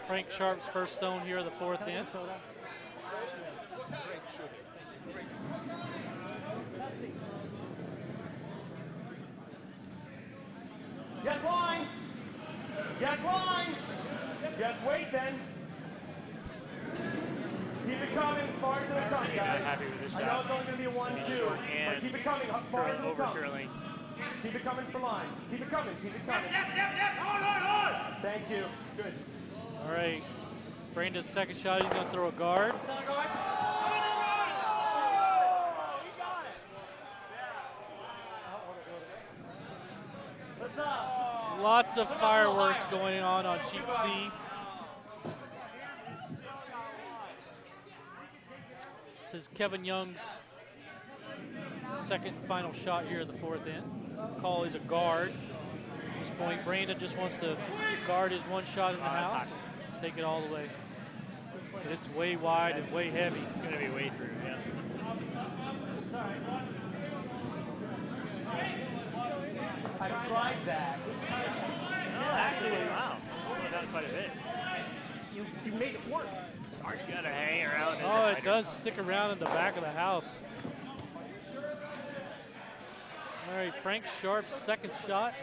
Frank Sharp's first stone here of the 4th end. Yes, line. Yes, line. Yes, wait then. Keep it coming as far as it'll come, Not guys. happy with this I know shot. it's only going to be a 1-2, Short but and keep it coming as far as it'll over come. curling. Keep it coming for line. Keep it coming. Keep it coming. Thank you. Good. All right, Brandon's second shot, he's going to throw a guard. Lots of fireworks going on Sheep C. This is Kevin Young's second and final shot here of the 4th end. Call is a guard. At this point, Brandon just wants to guard his one shot in the house and take it all the way. But it's way wide and way heavy. It's going to be way through, yeah. I tried that. Oh, actually, wow. Slowed down quite a bit. You made it work. You got to hang around. Oh, it does stick around in the back of the house. All right, Frank Sharp's second shot.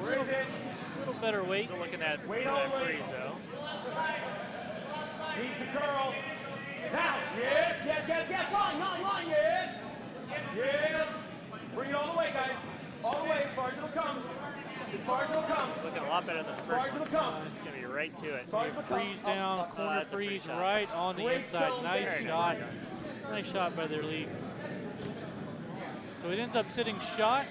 Where is it? A little better weight. Still looking at Wait that only. freeze, though. Needs the curl. Now, yes, yes, yes, yes, line, yes. Yes. Bring it all the way, guys. All the way, as far as it'll come. As far as it'll come. Looking a lot better than the As far first as it'll one. come. It's going to be right to it. As far as it'll come. Freeze down, corner that's a pretty freeze shot. right on the Great inside. stone Nice there. shot. Nice shot by their lead. So it ends up sitting shot.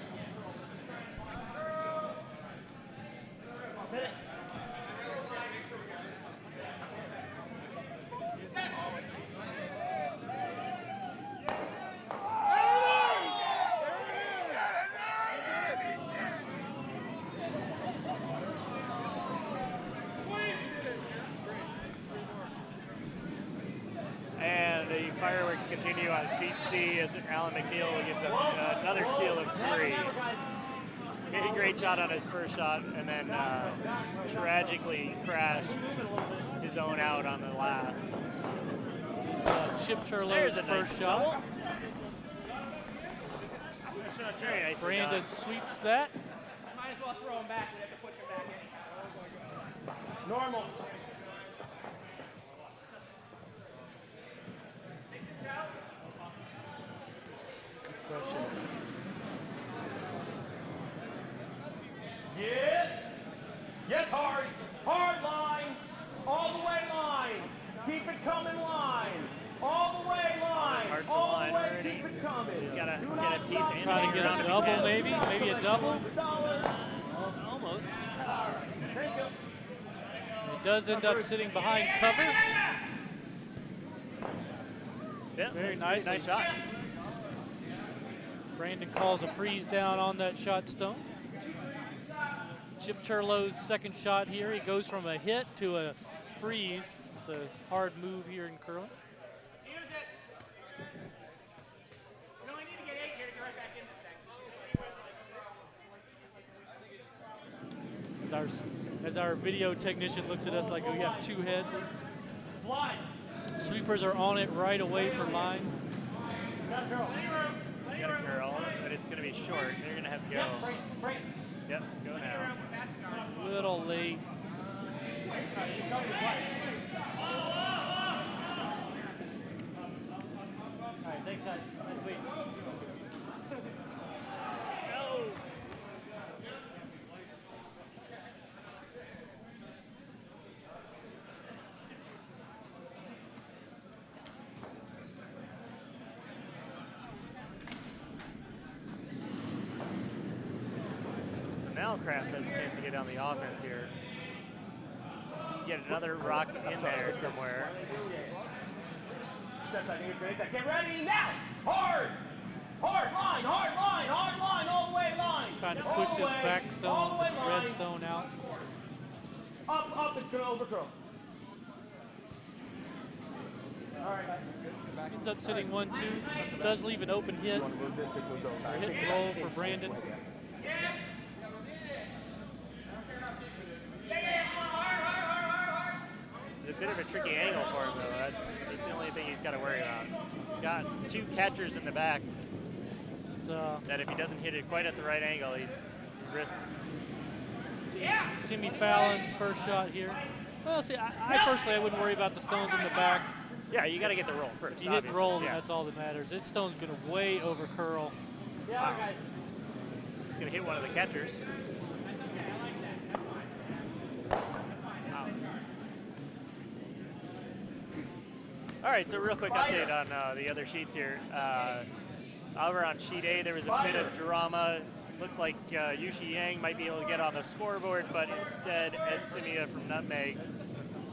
the fireworks continue on sheet C as Alan McNeil gives up another steal of 3. Made a great shot on his first shot, and then tragically crashed his own out on the last. Chip Churlow's There's a first nice shot. double. Very nicely Brandon done. sweeps that. Might as well throw him back. We have to push him back in. Normal. Yes. Yes, hard. Hard line. All the way line. Keep it coming line. All the way line. hard for All line the way. already. Keep it coming. He's got to Do get not a piece stop. in. Trying to get a double, maybe a double. Almost. Thank you. He does end up sitting behind cover. Yeah, Very that's a pretty nicely. nice shot. Brandon calls a freeze down on that shot stone. Chip Churlow's second shot here. He goes from a hit to a freeze. It's a hard move here in curling. Use it. You only need to get 8 here to get right back in this thing. As our video technician looks at us like we have 2 heads. Fly. Sweepers are on it right away for line. Got a girl. He's got a curl, but it's going to be short. They're going to have to go. Break. Yep, go now. Little late. All right, thanks, guys. Nice week. Now Kraft has a chance to get on the offense here. Get another rock in there somewhere. Steps, I think it's great. Get ready now. Hard line, all the way line. Trying to All push the this way, back all stone, the way this red line. stone out. Up, it's gonna overcurl. All right. Ends up sitting 1-2. Does leave an open hit. Or hit and roll for Brandon. It's a bit of a tricky angle for him, though. That's the only thing he's got to worry about. He's got 2 catchers in the back that if he doesn't hit it quite at the right angle, he's risks. Jimmy Fallon's first shot here. Well, see, I personally wouldn't worry about the stones in the back. Yeah, you got to get the roll first. If you hit and obviously. roll, then Yeah. that's all that matters. This stone's going to way over curl. Yeah, guys. He's going to hit one of the catchers. All right, so real quick update on the other sheets here. Over on sheet A, there was a bit of drama. Looked like Yushi Yang might be able to get on the scoreboard, but instead Ed Simia from Nutmeg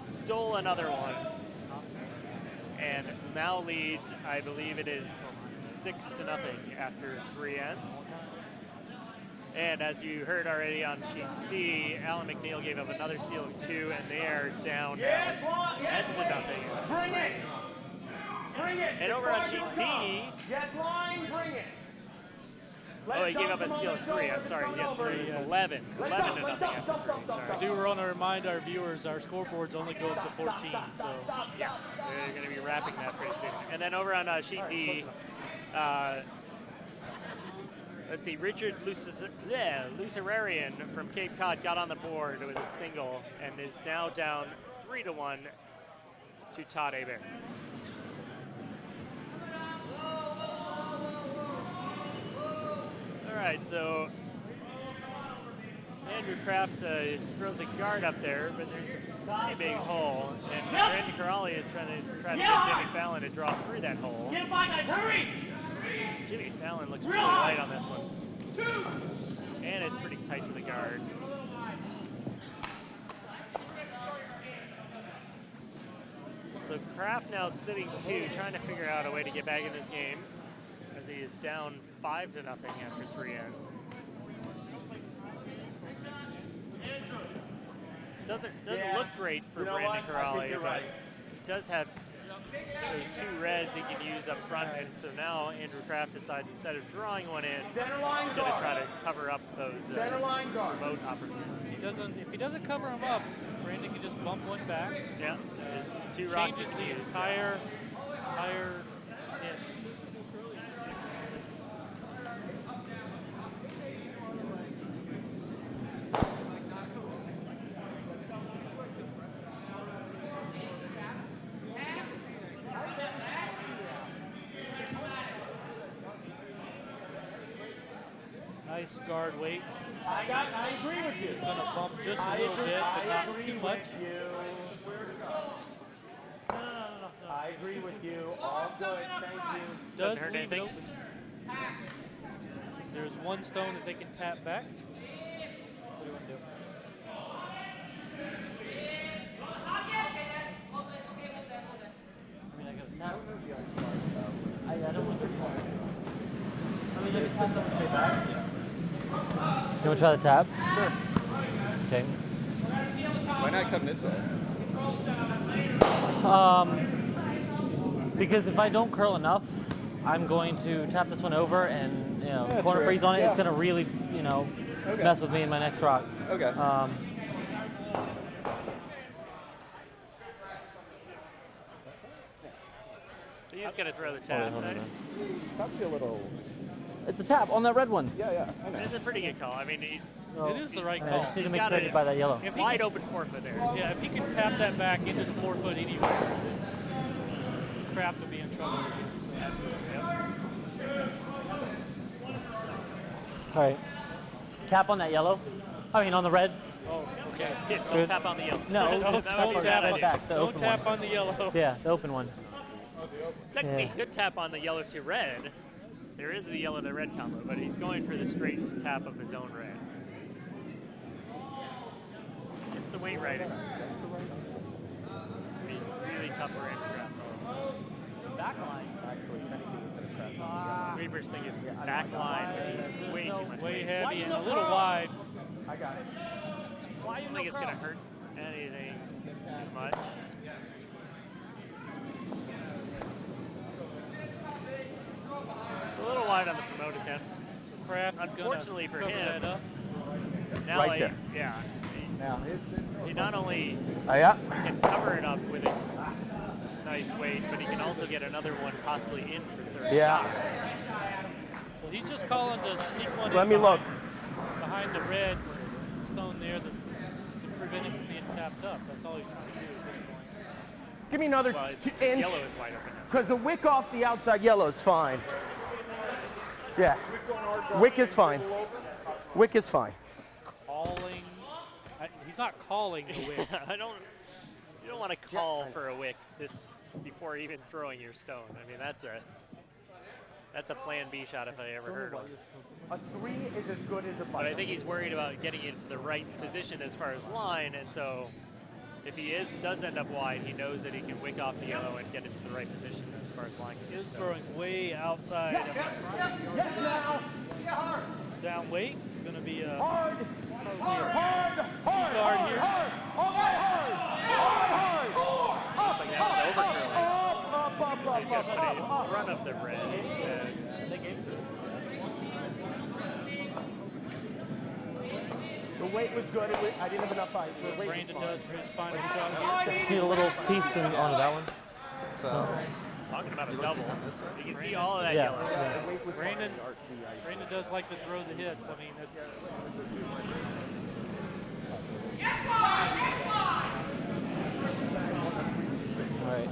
stole another one and now leads, I believe it is 6-0 after 3 ends. And as you heard already on sheet C, Alan McNeil gave up another steal of 2, and they are down now 10-0. Bring it. Bring it. And over on sheet D, Yes, line, bring it. oh, he gave up a steal of 3. I'm sorry. Yes, so it's 11. 11-0 after 3. Sorry. I do want to remind our viewers our scoreboards only go up to 14. So Yeah, they're going to be wrapping that pretty soon. And then over on sheet D, let's see, Richard Lucerarian from Cape Cod got on the board with a single and is now down 3-1 to Todd Hebert. All right, so Andrew Kraft throws a guard up there, but there's a pretty big hole, and Brandon Corrali is trying to get Jimmy Fallon to draw through that hole. Get by, guys, hurry. Jimmy Fallon looks really light on this one. And it's pretty tight to the guard. So Kraft now sitting 2, trying to figure out a way to get back in this game as he is down 5-0 after 3 ends. Doesn't look great for Brandon Corali, but he does have those 2 reds he can use up front, and so now Andrew Kraft decides instead of drawing one in, Center line he's going to guard. try to cover up those Center line guard. remote opportunities. If he doesn't cover him up, Brandon can just bump one back. Yeah, there's 2 rocks Changes he can the use. entire hit. Nice guard weight. I agree with you. It's going to bump just a little bit, but not too much. I agree with you. All good. Thank you. Does hurt leave it anything. open. There's one stone that they can tap back. What do you want to do? I mean, I got a tap. I don't want to try. I mean, you can tap them straight back. You want to try the tap? Sure. Okay. Why not come this way? Because if I don't curl enough, I'm going to tap this one over and Yeah, corner true. freeze on it. Yeah. It's going to really Okay. mess with me in my next rock. Okay. He's going to throw the tap. Hold on. Probably a little. It's a tap on that red one. Yeah, I know. It's a pretty good call. I mean, he's It is the right I call. just need to He's make got sure it. by that yellow. If he wide can, open 4-foot there. yeah, if he can tap that back into the 4-foot anywhere, Kraft will be in trouble again. So. Absolutely. All right. Tap on that yellow. I mean, on the red. Oh, okay. Yeah, don't Good. tap on the yellow. No, That would don't be a tap bad on idea. back. The Don't open tap one. on the yellow. Yeah, the open one. Technically, Yeah. he could tap on the yellow to red. There is the yellow to red combo, but he's going for the straight tap of his own red. It's the weight right. It's going to be really tough for Andrew Kraft. Backline. Actually, if anything, it's going to crash. Sweepers think it's back line, which is way too much Way weight. heavy and a little wide. I got it. I don't think it's going to hurt anything too much. It's a little wide on the promote attempt. Kraft is Unfortunately for gonna cover him, that up. Now, Right there. yeah, Now, he not only yeah. can cover it up with a nice weight, but he can also get another one possibly in for third Yeah. shot. Well, he's just calling to sneak one Let in me look. behind the red stone there to prevent it from being tapped up. That's all he's trying to do at this point. Give me another Well, his inch. yellow is wide open now. Because the wick off the outside yellow is fine. Yeah. Wick is fine. Wick is fine. Calling. He's not calling the wick. You don't want to call for a wick this before even throwing your stone. I mean, that's a plan B shot if I ever heard one. A 3 is as good as a But button. I think he's worried about getting into the right position as far as line, and so if he does end up wide, he knows that he can wick off the yellow and get into the right position as far as line He goes. is So throwing way outside. Yes, now. It's down weight. It's going to be a Hard. Hard. Hard. Hard. guard Hard. here. Hard. All right, hard. Hard. Hard. it's like that was overcurling. Up. So he's got to put it in front of the red instead. The weight was good. I didn't have enough ice. The weight was Brandon fine. does for his final shot here. Need a little piece onto that one. So, Talking about a double. You can see all of that Yeah. yellow. The weight was Brandon, fine. Brandon does like to throw the hits. I mean, it's All right.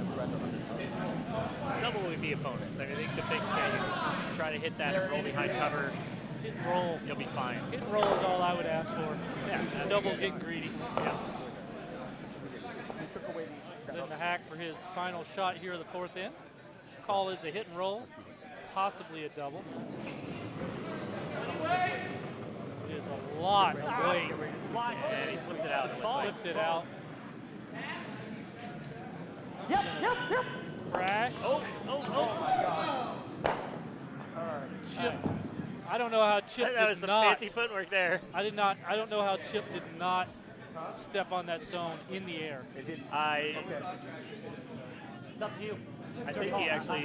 Double would be a bonus. I mean, I think the big thing is to try to hit that and roll behind cover. hit and roll. You'll be fine. Hit and roll is all I would ask for. Yeah, Double's getting greedy. Yeah. Then the hack for his final shot here of the fourth inning. Call is a hit and roll, possibly a double. It is a lot of weight. And he flips it out. It looks like. Flipped it out. Yep. Crash. Oh. Chip. I don't know how Chip That was did some not. fancy footwork there. I don't know how Chip did not step on that stone in the air. It's up to you. I think he actually.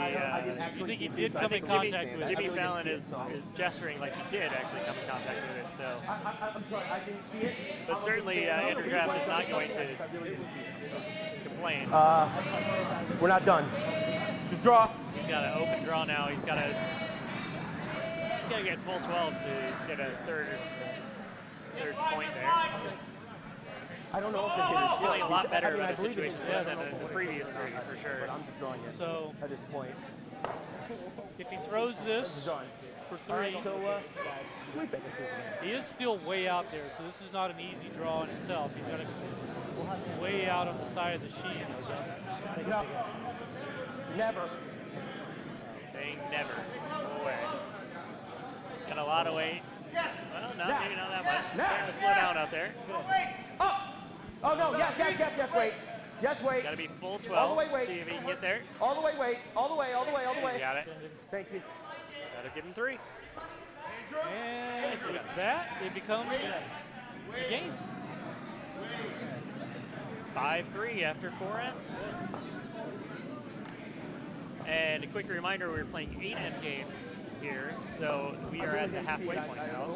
You think he did come in contact with it? Jimmy Fallon is gesturing like he did actually come in contact with it. So, I'm sorry, I didn't see it. but certainly Andrew Kraft is not going to complain. We're not done. Just draw. He's got an open draw now. He's got to get full 12 to get a third point there. I don't know if the kid is Feeling a lot better about the believe it situation is. than the previous three for sure. But I'm just drawing it So at this point. if he throws this for 3, Sweep it. he is still way out there. So this is not an easy draw in itself. He's got to way out on the side of the sheet. No. Never. Saying never. No way. Got a lot of weight. Well, maybe not that much. Starting to slow down out there. Oh! Oh no, yes, wait. Yes, wait. Got to be full 12. All the way, wait. See if he can get there. All the way, wait. All the way. He's got it. Thank you. Got to give him 3. And with that, it becomes the game. 5-3 after 4 ends. And a quick reminder, we're playing 8-end games here, so we are at the halfway point now.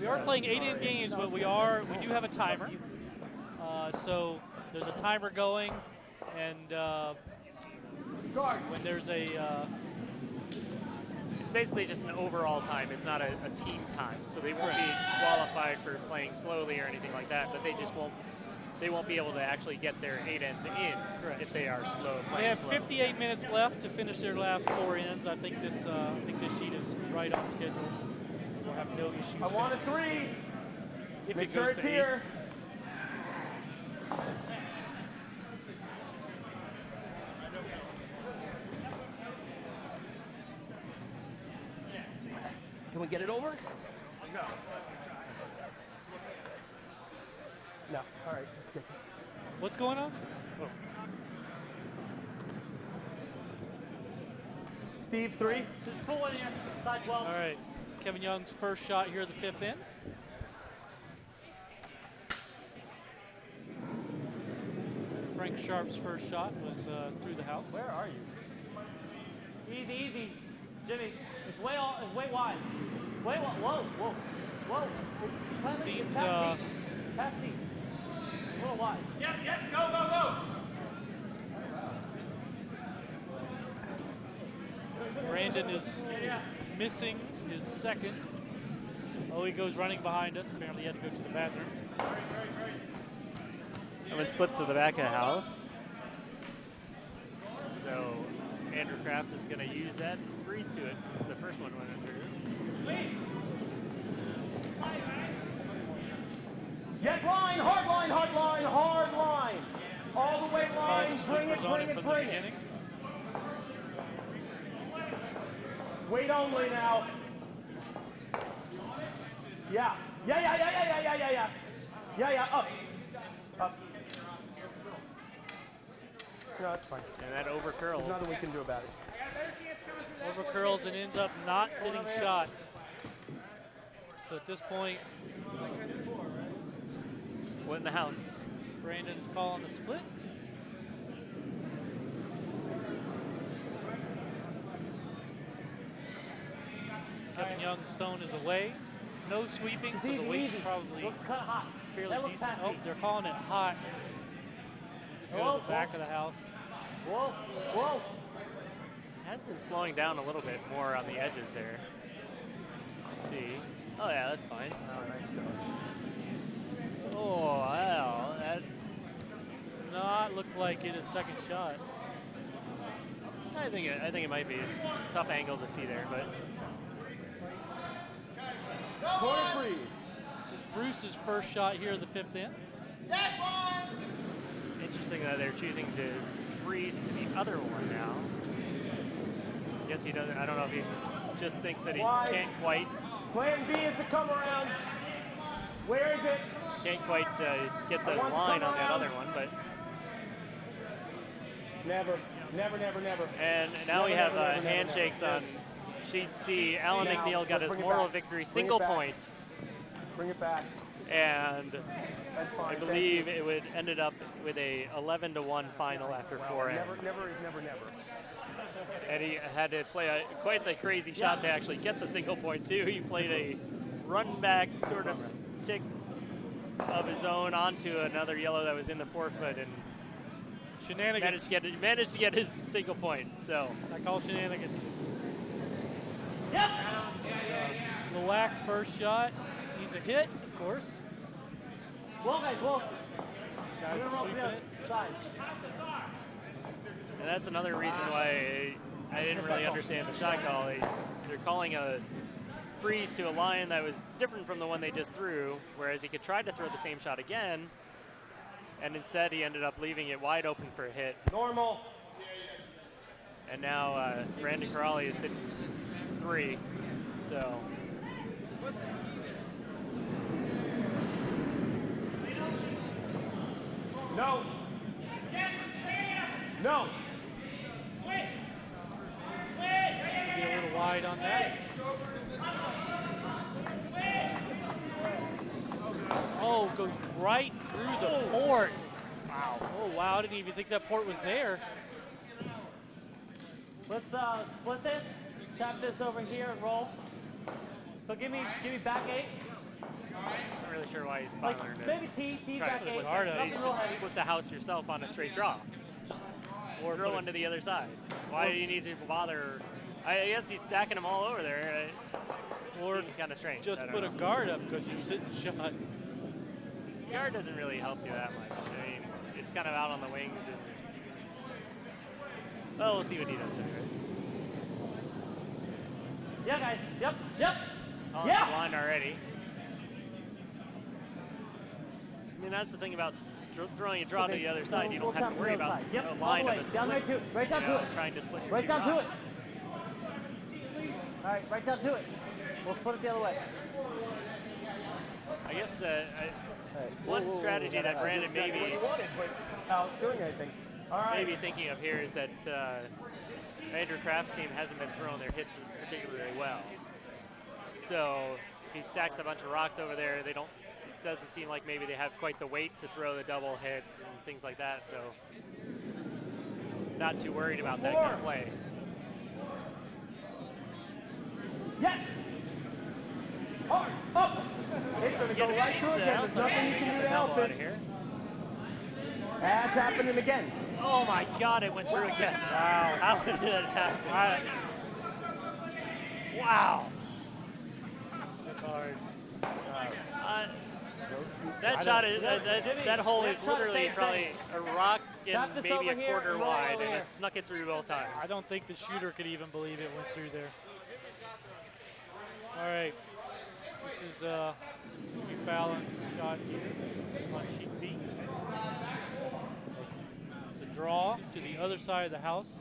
We are playing 8-end games, but we do have a timer. So there's a timer going, and when there's it's basically just an overall time. It's not a team time, so they won't be disqualified for playing slowly or anything like that. But they won't be able to actually get their 8 ends in if they are slow. They have 58 minutes left to finish their last 4 ends. I think this sheet is right on schedule. We'll have no issues. I want a 3. If Make it sure goes it's to 8. here. Can we get it over? No. All right. What's going on? Steve, 3. Just pull one here. Side 12. All right. Kevin Young's first shot here, the 5th end. Frank Sharp's first shot was through the house. Where are you? Easy. Jimmy, it's way wide. Way wide. Whoa. It's Seems past me. A little wide. Yep, go. Brandon is missing his second. Oh, he goes running behind us. Apparently he had to go to the bathroom. And it slipped to the back of the house. So Andrew Kraft is going to use that and freeze to it since the first one went through. Yes, line, hard line. All the way line, bring it. Wait only now. Yeah, up. No, that's fine. And that overcurls. There's nothing we can do about it. Overcurls and ends up not sitting shot. So at this point, Split in the house. Brandon's calling the split. Kevin Young's stone is away. No sweeping, so the weight's probably Looks kind of hot. fairly That looks decent. past Oh, me. they're calling it hot. Go to the back of the house. Whoa. Has been slowing down a little bit more on the edges there. Let's see. Oh yeah, that's fine. Oh wow, that Does not look like it is second shot. I think it might be. It's a tough angle to see there, but Corner 3. This is Bruce's first shot here, the 5th end. interesting that they're choosing to freeze to the other one now. I guess he doesn't. I don't know if he just thinks that he can't quite. Plan B is to come around. Where is it? Can't quite get the line on that other one, but. Never. And now we have handshakes on sheet C. Alan McNeil got his moral victory, single point. Bring it back. And That's fine. I Thank believe you. it would ended up with a 11-1 final after 4 ends. Never. And he had to play quite the crazy shot to actually get the single point too. He played a run back sort of tick of his own onto another yellow that was in the forefoot and Shenanigans. managed to get his single point. So I call shenanigans. Yep. Lowak's first shot. He's a hit, of course. Well, guys, well. Guys We're are gonna roll sweeping the it. side. and that's another reason why I didn't really understand the shot call. They're calling a freeze to a line that was different from the one they just threw, whereas he could try to throw the same shot again, and instead he ended up leaving it wide open for a hit. Normal. And now Brandon Corrali is sitting 3, so. No. No. Be a little wide on that. Oh, goes right through the port. Wow. Oh, wow. I didn't even think that port was there. Let's split this. Tap this over here and roll. So give me back 8. I'm not really sure why he's Like bothering to maybe T try to back 8. split hard. You Nothing real just heavy. split the house yourself on a straight draw. Or throw one to the other side. Why do you need to bother? I guess he's stacking them all over there. Or seems kind of strange. Just I don't put a know. guard up because you're sitting shot. Guard doesn't really help you that much. I mean, it's kind of out on the wings. And well, we'll see what he does anyways. Yeah, guys. Yep. On Yeah. the line already. I mean, that's the thing about throwing a draw to the other side. You don't have to worry about Yep. a All the line way. of a Down there split. too. Right down to it. Trying to split your Right two down to it. rocks. All right, right down to it. We'll split it the other way. I guess one strategy that Brandon maybe Without doing anything. All right. maybe thinking of here is that Andrew Kraft's team hasn't been throwing their hits particularly well. So if he stacks a bunch of rocks over there, it doesn't seem like maybe they have quite the weight to throw the double hits and things like that. So not too worried about that kind of play. Yes. Hard. Up. It's going to go right through again. There's nothing you can do to help it. Here. That's happening again. Oh my God, it went through again. Wow, how did that happen? Wow. That's hard. That shot is that hole is literally probably a rock and maybe a quarter wide, and it snuck it through both times. I don't think the shooter could even believe it went through there. All right. This is Jimmy Fallon's shot here on sheet B. It's a draw to the other side of the house.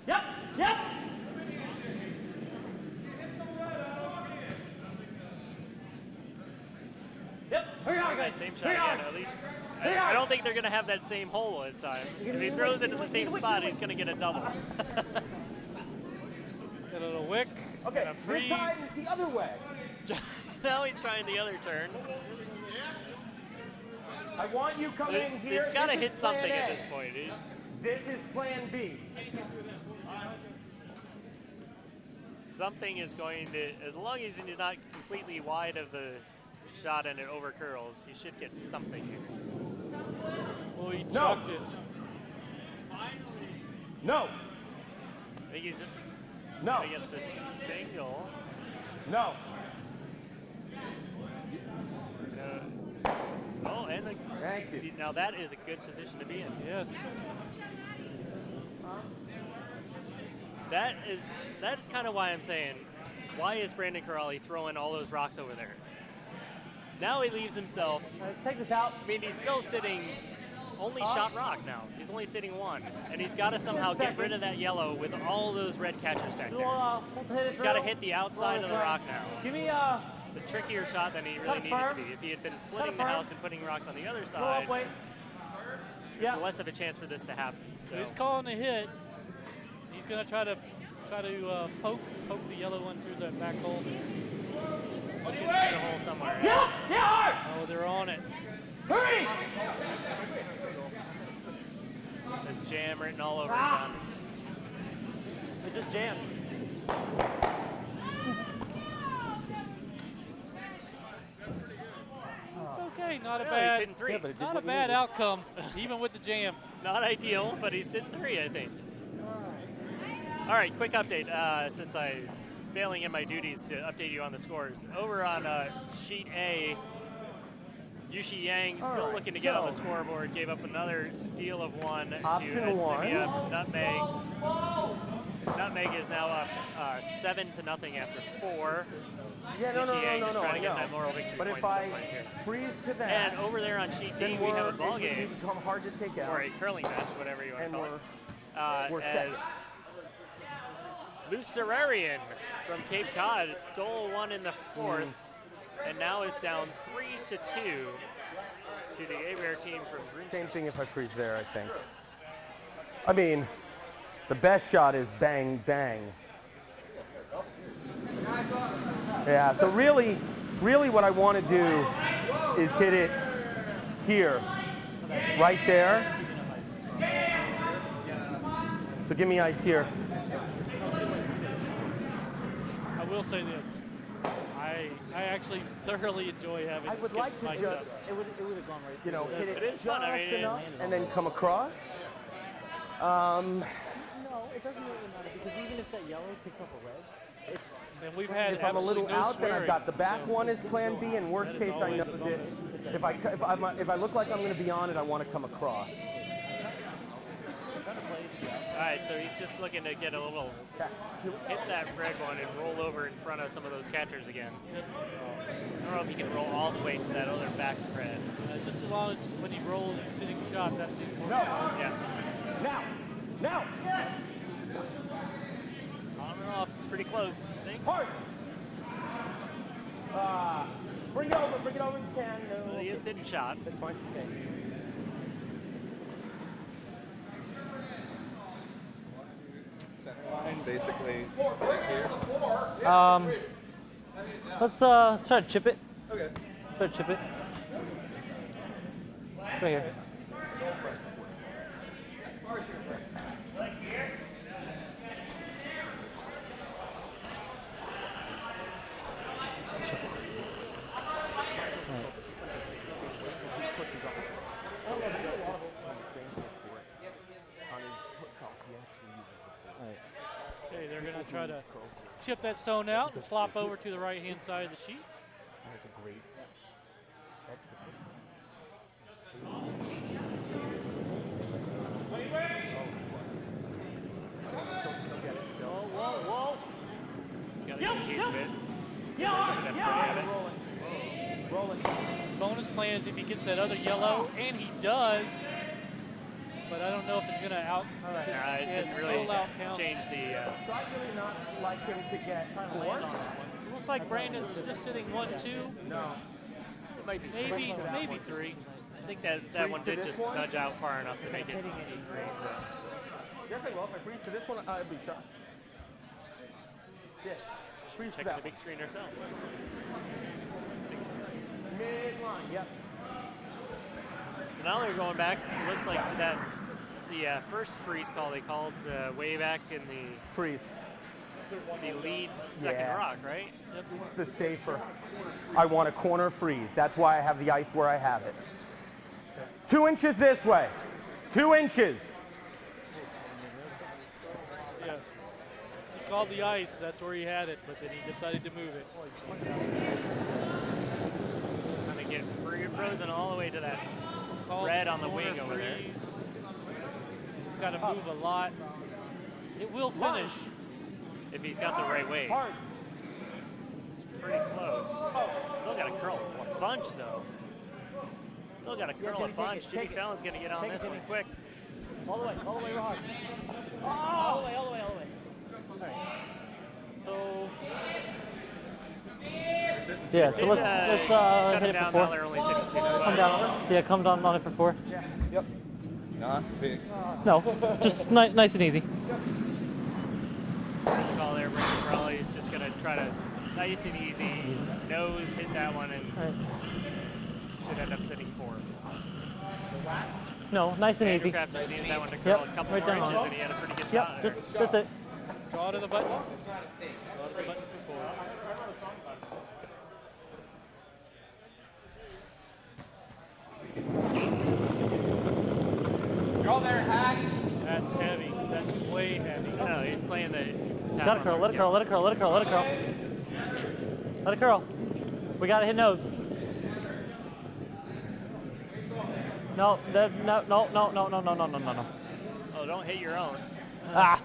Yep. Hurry hard, guys. That same shot again, at least. I don't think they're going to have that same hole this time. If he throws it in the same spot, he's going to get a double. Get a little wick. Okay, and a freeze. this time the other way. Now he's trying the other turn. I want you coming in here. He's got to This hit is plan something A. at this point. This is plan B. Something is going to, as long as he's not completely wide of the shot and it over curls, he should get something here. Oh, he No. chucked it. No. I think he's No. going to get the single. No. Oh, and the, Thank you. see, now that is a good position to be in. Yes. That's kind of why I'm saying, why is Brandon Corrali throwing all those rocks over there? Now he leaves himself. Let's take this out. I mean, he's still sitting only shot rock now. He's only sitting 1, and he's got to somehow get rid of that yellow with all those red catchers back there. He's got to hit the outside of the rock now. Give me It's a trickier shot than he really needed to be. If he had been splitting the firm. house and putting rocks on the other roll side, up, wait. there's less of a chance for this to happen. So He's calling a hit. He's going to try to poke the yellow one through that back hole. Get through the hole somewhere. Yeah, hard. Oh, they're on it. Hurry. There's jam written all over it, John. It just jammed. It's okay, not a Really, he's bad, hitting 3. not a bad outcome, even with the jam. Not ideal, but he's hitting 3, I think. All right, quick update. Since I'm failing in my duties to update you on the scores. Over on sheet A, Yushi Yang still looking to get on the scoreboard. Gave up another steal of 1 to Etsimia from Nutmeg. Nutmeg is now up 7-0 after 4. Yeah, no, Yushi Yang just trying to get I know. that moral victory But point if I right here. freeze to that, And over there on sheet D, then we have a it ball would game, become hard to take out. or a curling match, whatever you want And to call it. we're set. As Lucerarian from Cape Cod stole 1 in the 4th, and now is down 3-2 to the A-Bear team from Greenstone. Same thing if I freeze there, I think. I mean, the best shot is bang, bang. Yeah, so really what I want to do is hit it here, right there. So give me ice here. I will say this. I actually thoroughly enjoy having I this would get like to mic'd just, up. It would have gone right. you know, hit It it is fun, I just mean, enough and then come across. No, it doesn't really matter because even if that yellow takes off a red, it's And we've had If I'm a absolutely little no out, then I've swearing, got the back so one is plan B, and worst that is case I know always a bonus. that if I look like I'm going to be on it, I want to come across. All right, so he's just looking to get a little, hit that red one and roll over in front of some of those catchers again. I don't know if he can roll all the way to that other back thread. just as long as when he rolls a sitting shot, that's important. No, Yeah. now, On and off, it's pretty close, I think. hard. Bring it over if you can. No. Well, he is sitting shot. That's fine. Okay. Line basically here. let's try to chip it. Okay. Try to chip it. Right here. Okay, they're going to try to chip that stone out and flop over to the right-hand side of the sheet. Whoa. He's got a good piece of it. Rolling. Bonus plan is if he gets that other yellow, and he does, but I don't know if it's going to out. It didn't really change the. So I really not like him to get 4. It looks like Brandon's just sitting 1-2, No. It might be maybe 3. I think that one to did this just one? nudge out far enough to make it D3. So. Yes, I will. If I freeze to this one, I'll be shot. Yeah. Freeze to Checking the that big screen ourselves. mid-line. Yep. So now they're going back. It looks like to that the first freeze call they called way back in Freeze. the lead second Yeah. rock, right? The safer. I want a corner freeze. That's why I have the ice where I have it. 2 inches this way. 2 inches. Yeah. He called the ice, that's where he had it, but then he decided to move it. Kind of get frozen all the way to that Calls red on the corner wing over there. freeze. It's got to move a lot. It will finish. If he's got the right weight. Hard. It's pretty close. Still got to curl a bunch though. Still got to curl a bunch. Jimmy Fallon's going to get on this one quick. all the way hard. All the way. All right. So. Yeah, so let's cut hit him it down. for Now 4. they're only sitting 2. Come down. Yeah, come down on it for 4. Yep. Not big. No, just nice and easy. Call there, Brandon Crowley is just going to try to Nice and easy. Nose hit that one and should end up sitting 4. No, nice and easy. Kraft just needed that one to curl a couple more down. inches, and he had a pretty good shot there. That's it. Draw to the button. Draw to the button for 4. Go there, Hack. That's heavy. That's way heavy. No, he's playing the tap Let it on curl, the- let it curl, let it curl, let it curl, let it curl. Let it curl. We gotta hit nose. No, no, no, no, no, no, no, no, no, no, no. Oh, don't hit your own. Ah.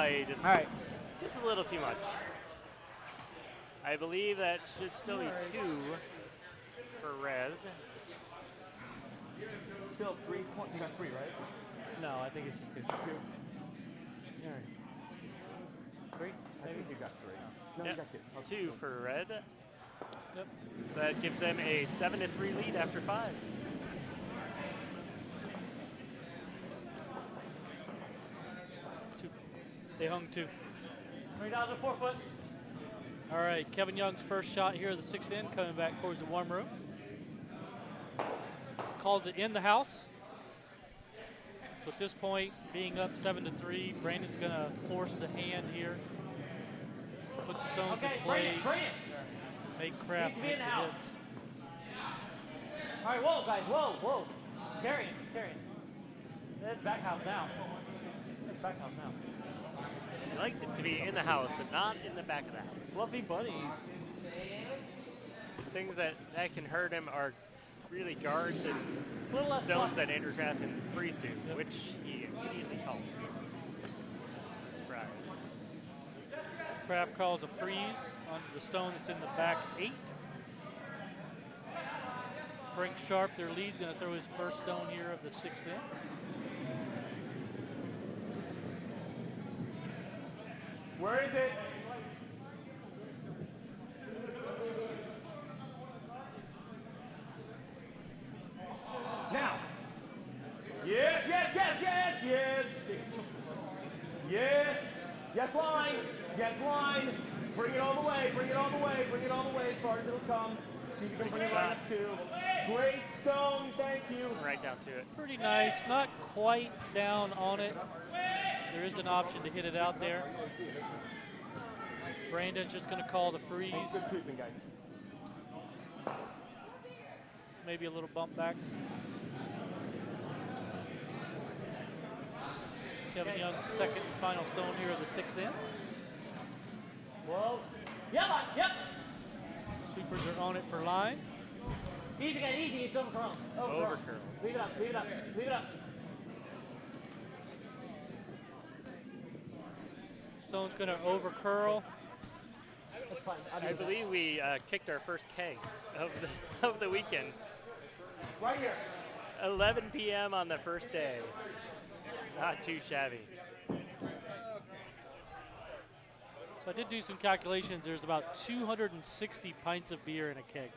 You just, All right. just a little too much. I believe that should still be 2 for red. Still 3 points. You got 3, right? No, I think it's just 2. All right. 3? I think you got 3. No, you Yep. got 2. 2 for red. Yep. So that gives them a 7-3 lead after 5. They hung 2. $3 a 4 foot. All right, Kevin Young's first shot here of the 6th inning, coming back towards the warm room. Calls it in the house. So at this point, being up 7-3, Brandon's going to force the hand here. Put the stones in play. Bring it. Make Kraft Needs to be make in the the house. hits. All right, whoa, guys, whoa, whoa. Carry it, carry it. It's back house now. It's back house now. He likes it to be in the house, but not in the back of the house. Fluffy buddies. Things that can hurt him are really guards and A little less stones fluff. that Andrew Kraft can freeze to, which he immediately calls. Surprise. Kraft calls a freeze onto the stone that's in the back 8. Frank Sharp, their lead, going to throw his first stone here of the 6th inning. Where is it? Now. Yes, yes, yes, yes, yes. Yes. Yes, line. Yes, line. Bring it all the way. Bring it all the way. Bring it all the way as far as it'll come. See if you can bring it right up too. Great stone. Thank you. Right down to it. Pretty nice, not quite down on it. There is an option to hit it out there. Brandon's just going to call the freeze. Good treatment, guys. Maybe a little bump back. Kevin Young's second and final stone here of the 6th inning. Whoa. Yep, yep. Sweepers are on it for line. Easy, guys, easy. It's overcurl. Overcurl. Leave it up, leave it up, leave it up. Stone's going to overcurl. That's fine. I believe we kicked our first K of the weekend. Right here. 11 p.m. on the first day. Not too shabby. So I did do some calculations. There's about 260 pints of beer in a keg.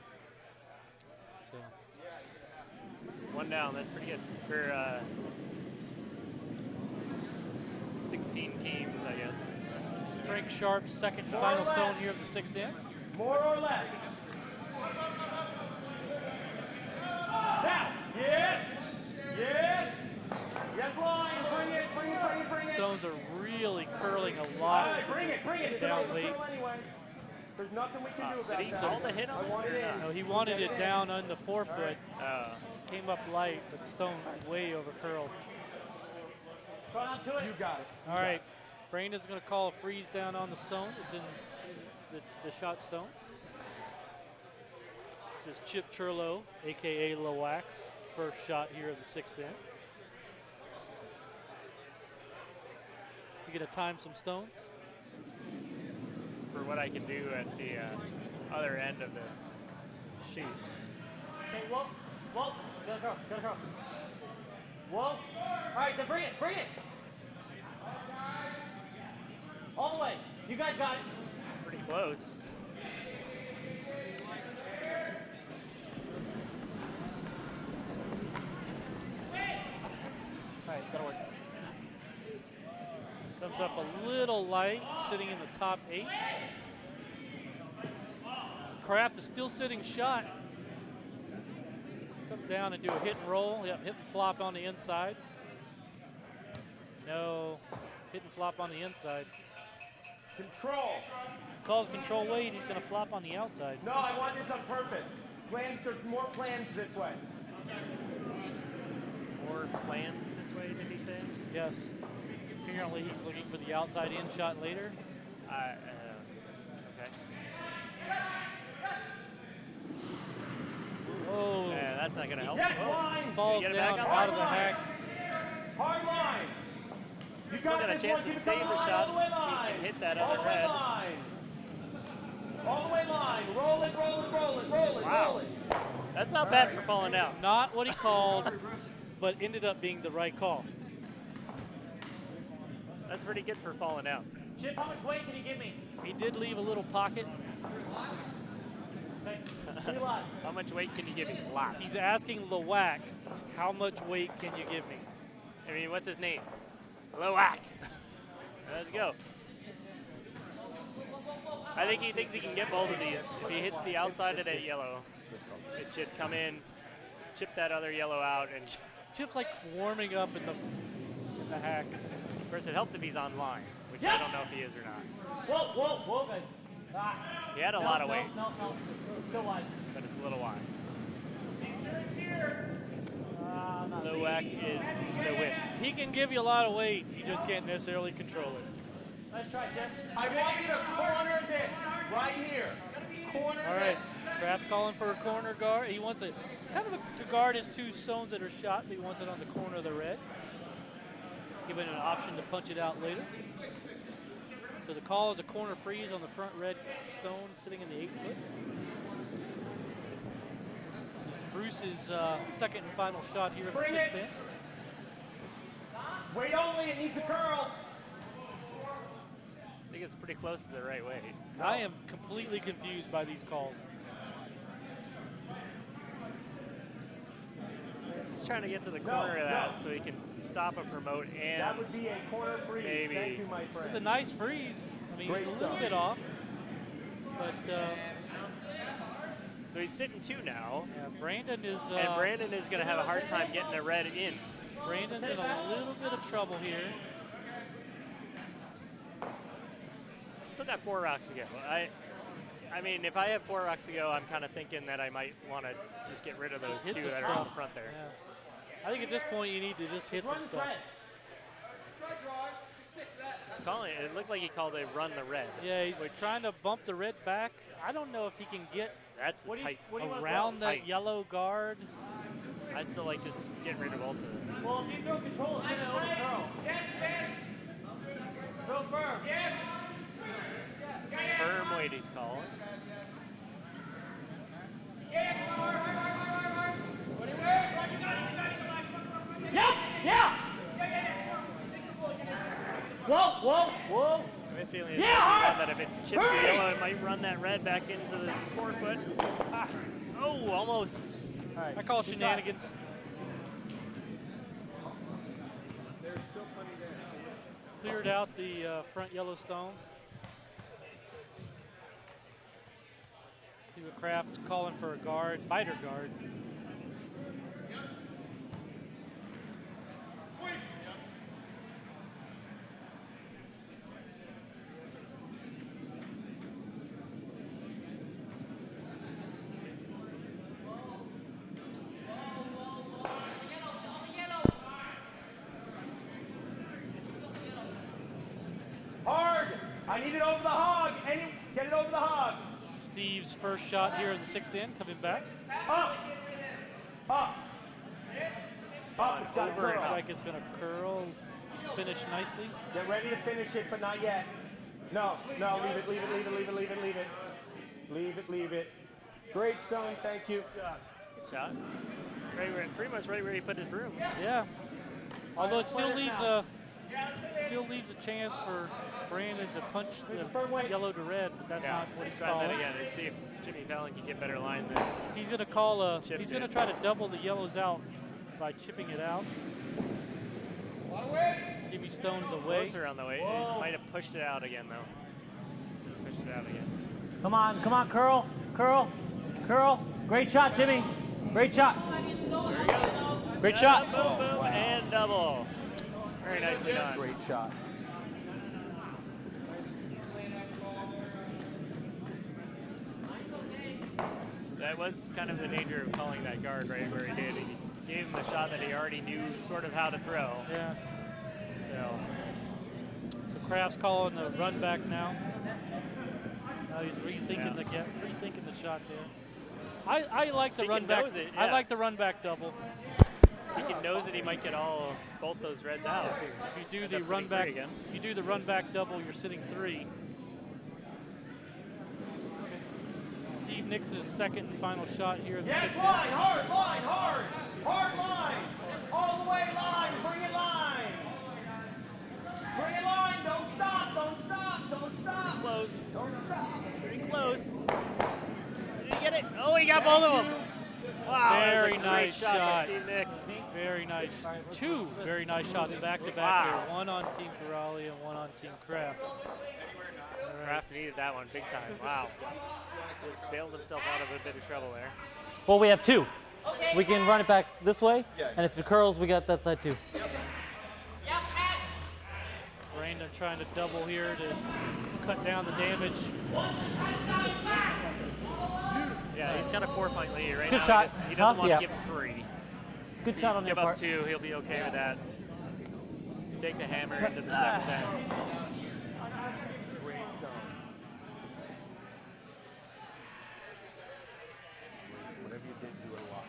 So 1 down. That's pretty good for 16 teams, I guess. Frank Sharp's second and final stone here of the 6th inning. More or less. Now. Yes. Yes. Yes, line. Bring it, bring it, bring it, bring it. Stones are really curling a All lot. right, bring it, bring it. It's Down an late. overkill anyway. There's nothing we can do about Did he that. call the hit on I it want it or in. not? No, he wanted it down on the 4-foot. Came up light, but the stone way over curled. Try on to it. You got it. All right, Brandon's going to call a freeze down on the stone. It's in the shot stone. This is Chip Churlo, a.k.a. Loax, first shot here of the 6th inning. You going to time some stones? For what I can do at the other end of the sheet. Okay, whoa, whoa. Go across, go across. Whoa. All right, then bring it, bring it. All the way. You guys got it. It's pretty close. All right, gotta work. Comes up a little light, sitting in the top 8. Kraft is still sitting shot. Come down and do a hit and roll. Yep, hit and flop on the inside. No, hit and flop on the inside. Control. Calls control weight, he's gonna flop on the outside. No, I want this on purpose. Plans, there's more plans this way. More plans this way, did he say? Yes. Apparently he's looking for the outside in shot later. Okay. Oh, Yeah, that's not gonna help. Yes, Whoa. line. falls Get it down back up. out of the hack. Hard line. You Still got a this chance one. to Keep it save coming the line, shot all the way if he can line. hit that All other the way red. line. All the way line. Roll it, roll it, roll it, roll it, Wow. roll it. That's not bad for falling down. Not what he called, but ended up being the right call. That's pretty good for falling down. Chip, how much weight can you give me? He did leave a little pocket. Okay. 3 lots. How much weight can you give me? Lots. He's asking Lewak, how much weight can you give me? I mean, what's his name? Lowak. Let's go. I think he thinks he can get both of these. If he hits the outside of that yellow, it should come in, chip that other yellow out, and Chip's like warming up in the hack. of course it helps if he's on line, which I don't know if he is or not. Whoa, whoa, whoa, guys. Ah. He had a No, lot of no, weight, No, no, still wide. but it's a little wide. Not Lowak is the whip. He can give you a lot of weight, he just can't necessarily control it. Let's try, Chip. I want you to corner this right here. Corner All right, Kraft calling for a corner guard. He wants it kind of to guard his 2 stones that are shot, but he wants it on the corner of the red. Giving it an option to punch it out later. So the call is a corner freeze on the front red stone sitting in the 8-foot. This is Bruce's second and final shot here at the Bring 6th it. end. Weight only, it needs a curl. I think it's pretty close to the right way. I am completely confused by these calls. He's just trying to get to the corner of that so he can stop a promote and That would be a corner freeze. maybe- Thank you, my friend. It's a nice freeze. I mean, Great he's a little stuff. bit off, but so he's sitting 2 now, yeah, Brandon is and Brandon is going to have a hard time getting the red in. Brandon's in a little bit of trouble here. Still got 4 rocks to go. I mean, if I have 4 rocks to go, I'm kind of thinking that I might want to just get rid of those Hit 2 some that are in stuff. front there. Yeah. I think at this point you need to just hit some Run stuff. red. He's calling it looked like he called it run the red. Yeah, he's trying to bump the red back. I don't know if he can get That's What do tight. you want around That's that tight. yellow guard. I still like just getting rid of both of those. Well, if you throw control, it's going to overthrow. Yes, yes. Throw firm. Yes. Firm weight he's calling. Yeah, yeah. Whoa, whoa, whoa. My feeling is Yeah! that if it chips the yellow, it might run that red back into the 4-foot. Ah. Oh, almost. All right. I call shenanigans. Cleared out the front yellow stone. See what Kraft's calling for a guard, biter guard. Hard. I need it over the hog. Get it over the hog. Steve's first shot here of the 6th end coming back. Up. Up. Up. It's got to Over curl. and Looks like it's going to curl, finish nicely. Get ready to finish it, but not yet. No, no, leave it, leave it, leave it, leave it, leave it, leave it. Leave it, leave it. Great stone, thank you. Good shot. Pretty much right where he put his broom. Yeah. Although it still leaves a chance for Brandon to punch the yellow to red, but that's Yeah, not what let's he's try calling. that again. Let's see if Jimmy Fallon can get better line than He's going to call a. Chipped He's going to it. try to double the yellows out by chipping it out. Jimmy Stone's away. closer on the way. It might have pushed it out again, though. Pushed it out again. Come on, curl. curl, curl. Great shot, Jimmy. Great shot. There he goes. Great shot. Boom, boom, and double. Very nicely done. Great shot. That was kind of the danger of calling that guard right where he did. He gave him a shot that he already knew sort of how to throw. Yeah. So So Kraft's calling the run back now. Now he's rethinking the shot there. I like the He run can back. nose it, I yeah. like the run back double. he can nose it. He might get both those reds out. If you do End the up sitting run back three again. if you do the run back double, you're sitting 3. Steve Nix's second and final shot here. Yes, line, hard, line, hard. Hard line. All the way line. Bring it line. Bring it line. Don't stop. Don't stop. Don't stop. Close. Don't stop. Pretty close. Did he get it? Oh, he got both of them. Wow, that Very was a great nice shot by shot. Steve Nix. Very nice. 2 very nice shots back to back Wow. there. One on Team Corrali and one on Team Kraft. Kraft needed that one big time. Wow. Just bailed himself out of a bit of trouble there. Well, we have 2. We can run it back this way, and if it curls, we got that side too. Brandon trying to double here to cut down the damage. Yeah, he's got a 4-point lead right Good now. shot. He doesn't want Yeah. to give him 3. Good If shot he on give your up part. 2, he'll be okay with that. Take the hammer into the second end. Great zone. Whatever you did, do it a lot.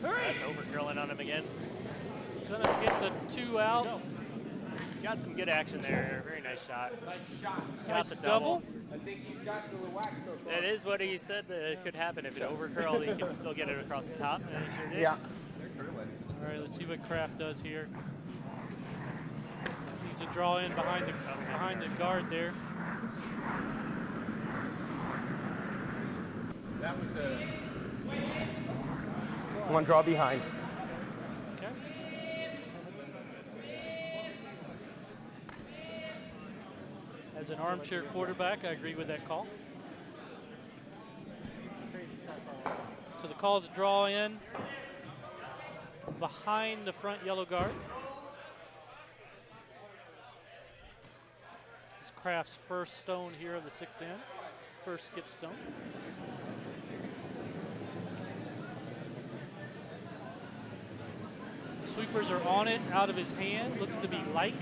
That's overcurling on him again. Gonna get the 2 out. Got some good action there. Very nice shot. Got Nice the double. I think he's got to the wax so far. That is what he said that could happen. If it overcurled, he could still get it across the top, and he sure did. Yeah. All right, let's see what Kraft does here. Needs to draw in behind the guard there. That was a... One draw behind. Okay. As an armchair quarterback, I agree with that call. So the call's a draw in behind the front yellow guard. This is Kraft's first stone here of the 6th end. First skip stone. Sweepers are on it, out of his hand. Looks to be light.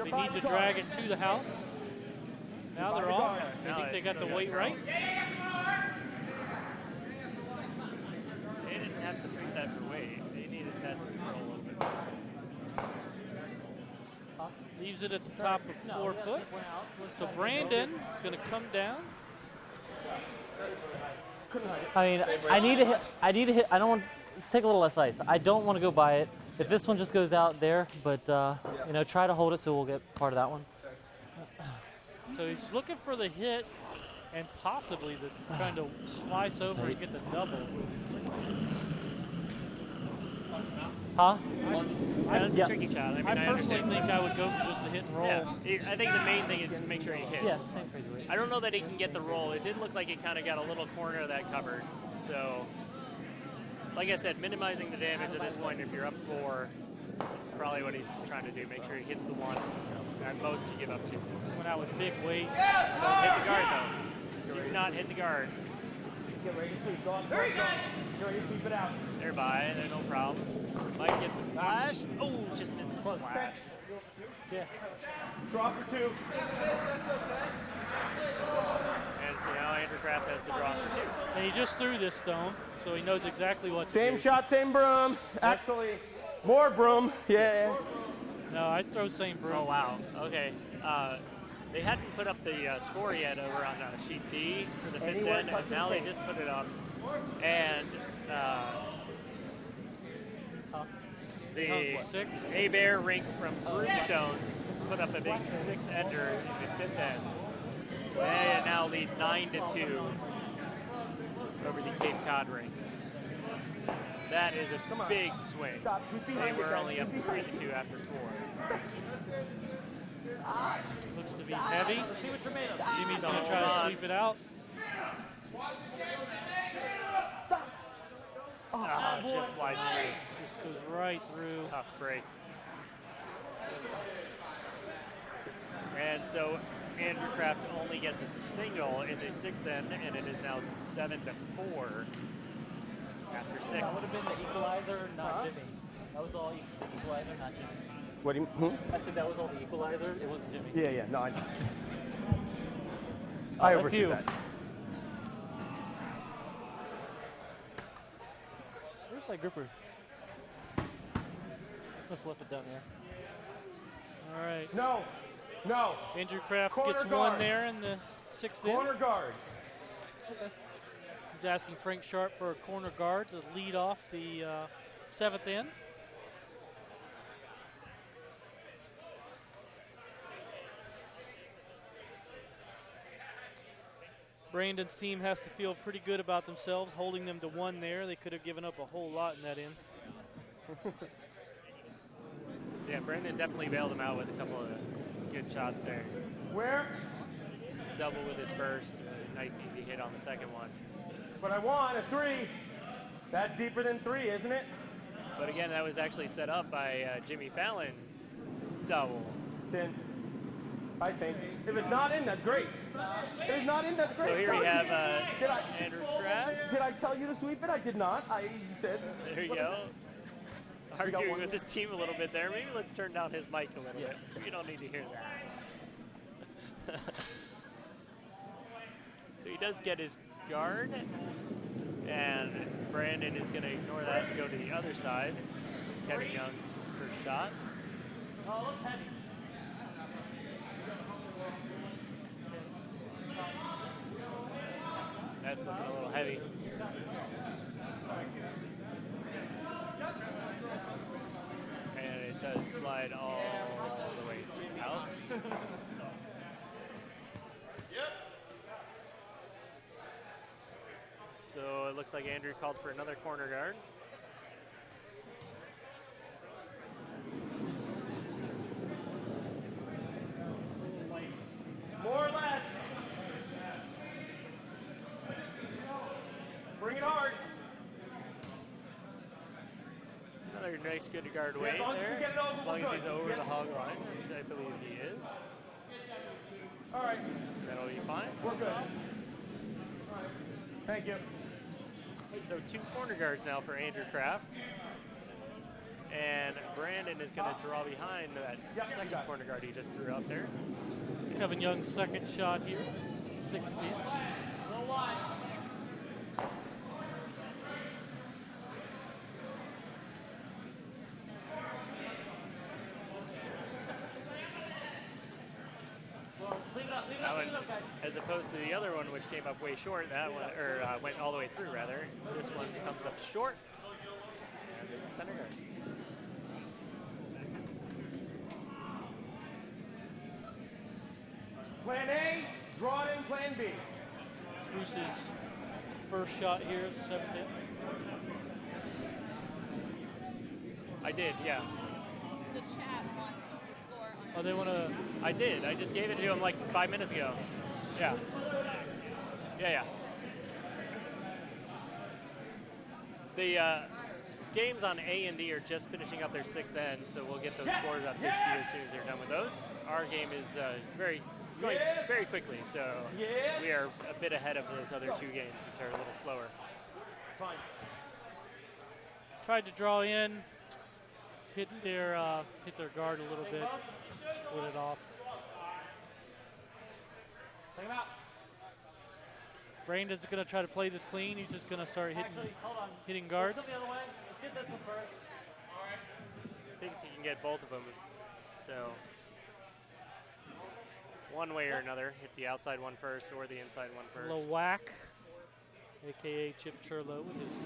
They need to drag it to the house. Now they're off. I think they got the weight right. They didn't have to sweep that for weight. They needed that to curl a little bit. Leaves it at the top of 4 foot. So Brandon is going to come down. I mean, I need to hit. I don't want. Let's take a little less ice. I don't want to go by it. If this one just goes out there, but you know, try to hold it so we'll get part of that one. So he's looking for the hit and possibly trying to slice over and get the double. Huh? Yeah, that's a tricky shot. I mean, I personally understand. think I would go for just a hit and roll. Yeah, I think the main thing is just make sure he hits. Yeah, same crazy weight. I don't know that he can get the roll. It did look like he kind of got a little corner of that covered. So, like I said, minimizing the damage at this point if you're up 4 is probably what he's just trying to do. Make sure he hits the 1. At most, you give up 2. Went out with big weight. Don't hit the guard, though. Do not hit the guard. Get ready to sweep. Go on, very good. Get ready to sweep it out. They're by. They're no problem. Might get the slash. Oh, just missed the slash. Yeah. Draw for 2. And so now Andrew Kraft has the draw for 2. And he just threw this stone, so he knows exactly what to Same do. shot, same broom. Actually, more broom. Yeah. No, I'd throw same broom. Oh, wow. Okay. They hadn't put up the score yet over on sheet D for the 5th end, and now they just put it up. And the 6. A-Bear rink from Broomstones put up a big 6-ender in the 5th end. They now lead 9-2 over the Cape Cod rink. That is a big swing. Stop. Keep They behind it, were guys. only up Keep behind it. 3-2 after 4. Looks to be heavy. Let's see what you're made of. Jimmy's going to Hold try to on. sweep it out. Just slides through. Just goes right through. Tough break. And so Andrew Kraft only gets a single in the 6th end, and it is now 7-4 after 6. That would have been the equalizer, not Jimmy. That was all equalizer, not Jimmy. What do you? I said that was all the equalizer. It wasn't Jimmy. Yeah. No. I That's oversee you. that. Where's my gripper? Just left it down there. All right. No. Andrew Kraft Corner gets guard. one there in the 6th end. Corner guard. He's asking Frank Sharp for a corner guard to lead off the 7th end. Brandon's team has to feel pretty good about themselves, holding them to 1 there. They could have given up a whole lot in that end. Yeah, Brandon definitely bailed him out with a couple of good shots there. Where? Double with his first, nice easy hit on the second one. But I want a 3. That's deeper than 3, isn't it? But again, that was actually set up by Jimmy Fallon's double. 10. I think. If it's not in, that's great. If it's not in, that's great. So here we have Did I- Andrew Kraft. Did I tell you to sweep it? I did not. I said. There you go. Arguing with his team a little bit there. Maybe let's turn down his mic a little bit. You don't need to hear that. So he does get his guard. And Brandon is going to ignore that and go to the other side. Kevin Young's first shot. Oh, it looks heavy. That's looking a little heavy. And it does slide all the way to the house. So it looks like Andrew called for another corner guard. More or less. Bring it hard. It's another nice good guard Yeah, weight as long as we there. get it over, As long we're as he's good. over Get the it. hog line, which I believe he is. All right. That'll be fine. We're good. Thank you. So 2 corner guards now for Andrew Kraft. And Brandon is going to draw behind that second corner guard he just threw out there. Kevin Young's second shot here, 6th end. That one, as opposed to the other one, which came up way short, that one, or went all the way through rather. This one comes up short, and this is center guard. Plan A, draw it in plan B. Bruce's first shot here at the 7th end. I did, yeah. The chat wants the score on Oh, they want to. I did. I just gave it to him like 5 minutes ago. Yeah. Yeah. The games on A and D are just finishing up their 6th end, so we'll get those scores updates to you as soon as they're done with those. Our game is going very quickly, so we are a bit ahead of those other 2 games, which are a little slower. Fine. Tried to draw in, hit their guard a little bit, split it off. Take him out. Brandon's going to try to play this clean. He's just going to start hitting guards. Let's go the other way. Let's get this one first. Thinks he can get both of them, so one way or another, hit the outside one first or the inside one first. Lawak, a.k.a. Chip Churlo, with his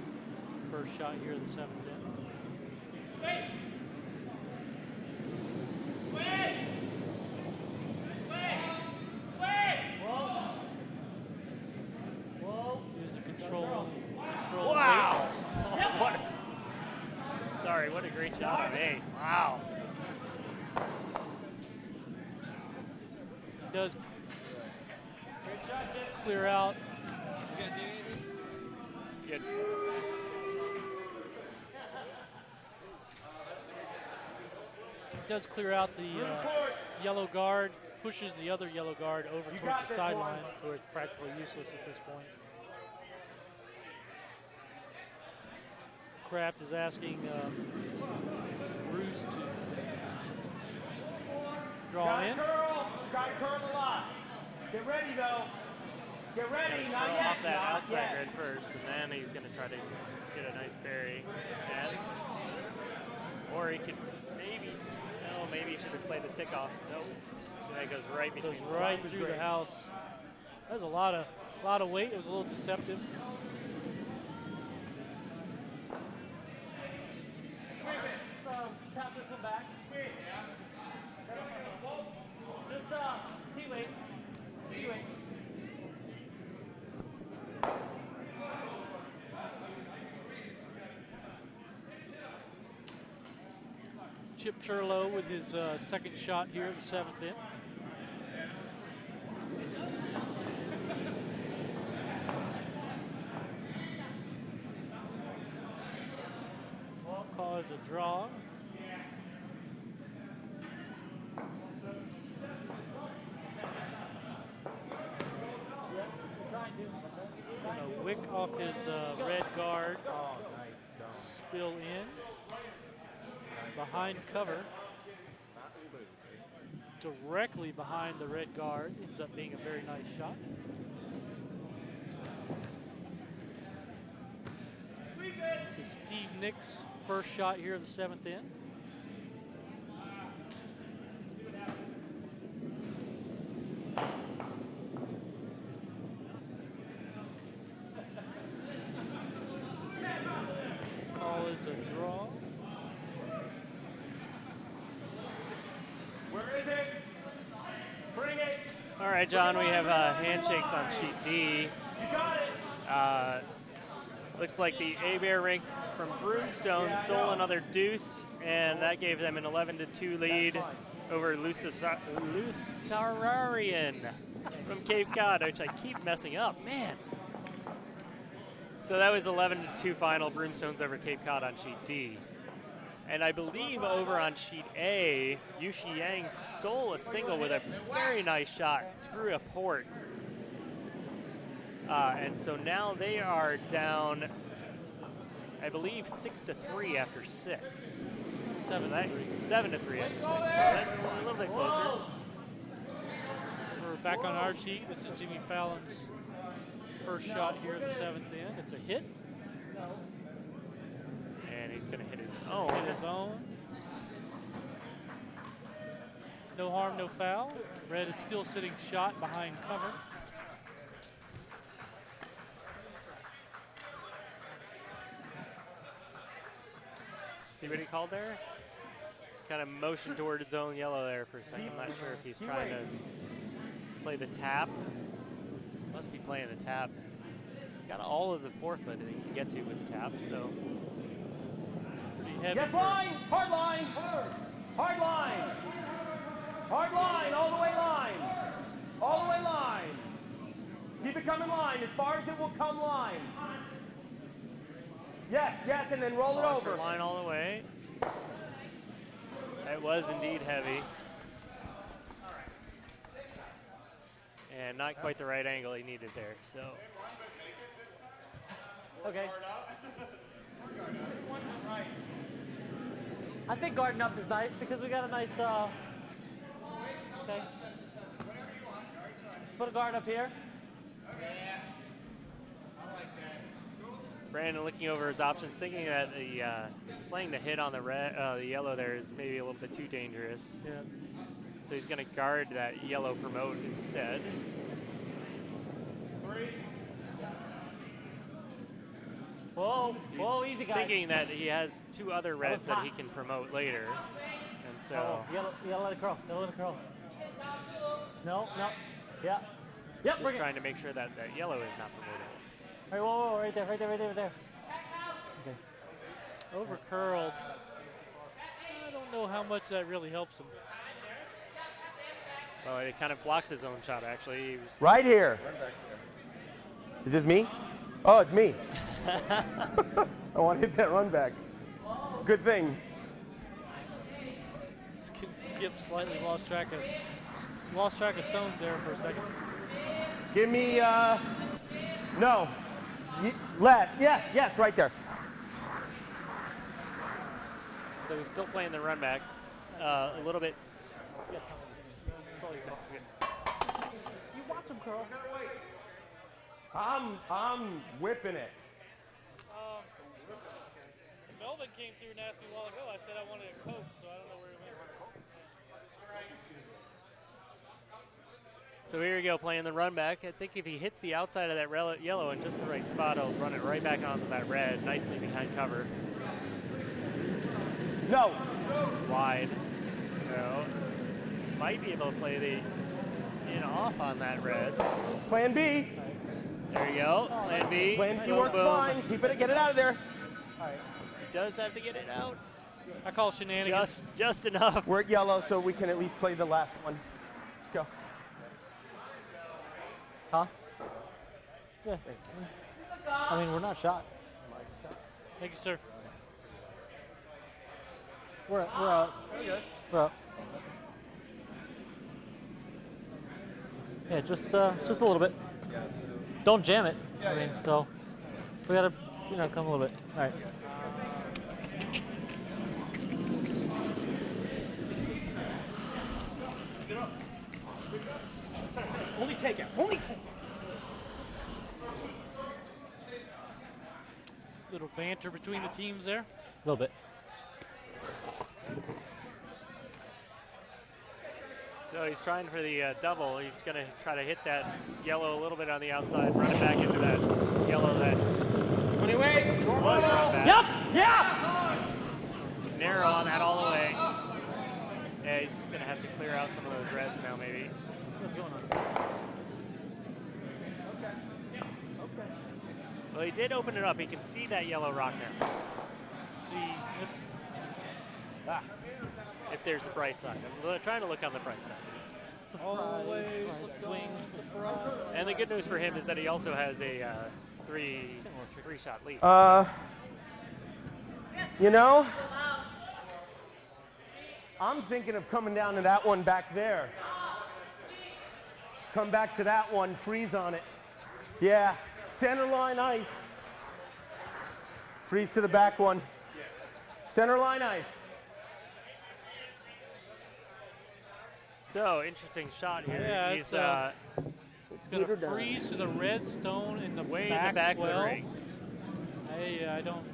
first shot here in the 7th end. Whoa. Here's a control. Wow! What a great shot on A. Wow. Does clear out. Good. Does clear out the yellow guard, pushes the other yellow guard over towards the sideline, where it's practically useless at this point. Kraft is asking Bruce to draw in. Try to curl a lot. Get ready, though. Get ready, not Throw yet. off that not outside yet. grid first, and then he's going to try to get a nice bury. And, or he could maybe he should have played the tick off. Nope. And that goes right between. Goes right through the house. That was a lot of weight. It was a little deceptive. Tap this one back. Just T-weight. T-weight. Chip Churlo with his second shot here, the 7th in. Call is a draw. A wick off his red guard. Spill in. Behind cover. Directly behind the red guard. Ends up being a very nice shot. This is Steve Nick's first shot here of the 7th in. Call is a draw. Where is it? Bring it. All right, John, we have handshakes on sheet D. You got it. Looks like the A-Bear rink from Broomstone stole another deuce, and that gave them an 11-2 lead over Lusararian from Cape Cod, which I keep messing up, man. So that was 11-2 final, Broomstones over Cape Cod on sheet D. And I believe over on sheet A, Yushi Yang stole a single with a very nice shot through a port. And so now they are down, I believe, 6-3 after 6. 7-3. 7-3 after 6. So that's a little bit closer. We're back on our sheet. This is Jimmy Fallon's first shot here, the 7th in. It's a hit. And he's going to hit his own. Hit his own. No harm, no foul. Red is still sitting shot behind cover. See what he called there? Kind of motioned toward his own yellow there for a second. I'm not sure if he's trying to play the tap. Must be playing the tap. He's got all of the forefoot that he can get to with the tap, so. Pretty heavy. Yes, line. Hard line. Hard line. Hard line. All the way line. All the way line. Keep it coming line. As far as it will come line. Yes, yes, and then roll it over. Line all the way. It was indeed heavy. And not quite the right angle he needed there, so. Okay. I think guarding up is nice because we got a nice, okay. Put a guard up here. Brandon looking over his options, thinking that the playing the hit on the red, the yellow there is maybe a little bit too dangerous. Yeah. So he's going to guard that yellow promote instead. Whoa, whoa, easy guys. Thinking that he has two other reds that he can promote later, and so. Oh, you gotta let it curl. You gotta let it curl. No, no. Yeah. Yep. Just trying to make sure that that yellow is not promoted. All right, whoa, whoa, right there, right there, right there, right there. Okay. Over curled. don't know how much that really helps him. Well, it kind of blocks his own shot, actually. Right here. Is this me? Oh, it's me. I want to hit that run back. Good thing. Skip slightly lost track of stones there for a second. Give me, no. Left, yes, right there. So he's still playing the run back a little bit. You watch him, Carl. I'm whipping it. Melvin came through and asked me a while ago. I said I wanted a Coke, so I don't know where he went. So here we go, playing the run back. I think if he hits the outside of that yellow in just the right spot, he'll run it right back onto that red, nicely behind cover. No. Wide. No. Might be able to play the in off on that red. Plan B. There you go. Plan B. Plan B Boom, works boom. fine. Keep it, get it out of there. Does have to get it out. I call shenanigans. Just enough. We're at yellow, so we can at least play the last one. Let's go. Huh? Yeah. I mean, we're not shot. Thank you, sir. We're out. We're out. Yeah, just a little bit. Don't jam it. I mean, so we gotta, come a little bit. All right. Only takeouts. Only takeouts. Little banter between the teams there. A little bit. So he's trying for the double. He's going to try to hit that yellow a little bit on the outside, run it back into that yellow that just was run back. Yep. Yeah. He's narrow on that all the way. Yeah, he's just going to have to clear out some of those reds now, maybe. What's going on? Well, he did open it up. He can see that yellow rock now. See If there's a bright side. I'm trying to look on the bright side. always swing. And the good news for him is that he also has a three-shot lead. I'm thinking of coming down to that one back there. Come back to that one, freeze on it. Yeah, center line ice. Freeze to the back one. Center line ice. So, interesting shot here. Yeah, He's it's going to freeze to the red stone in the way back, in the back 12. of the rings. I don't.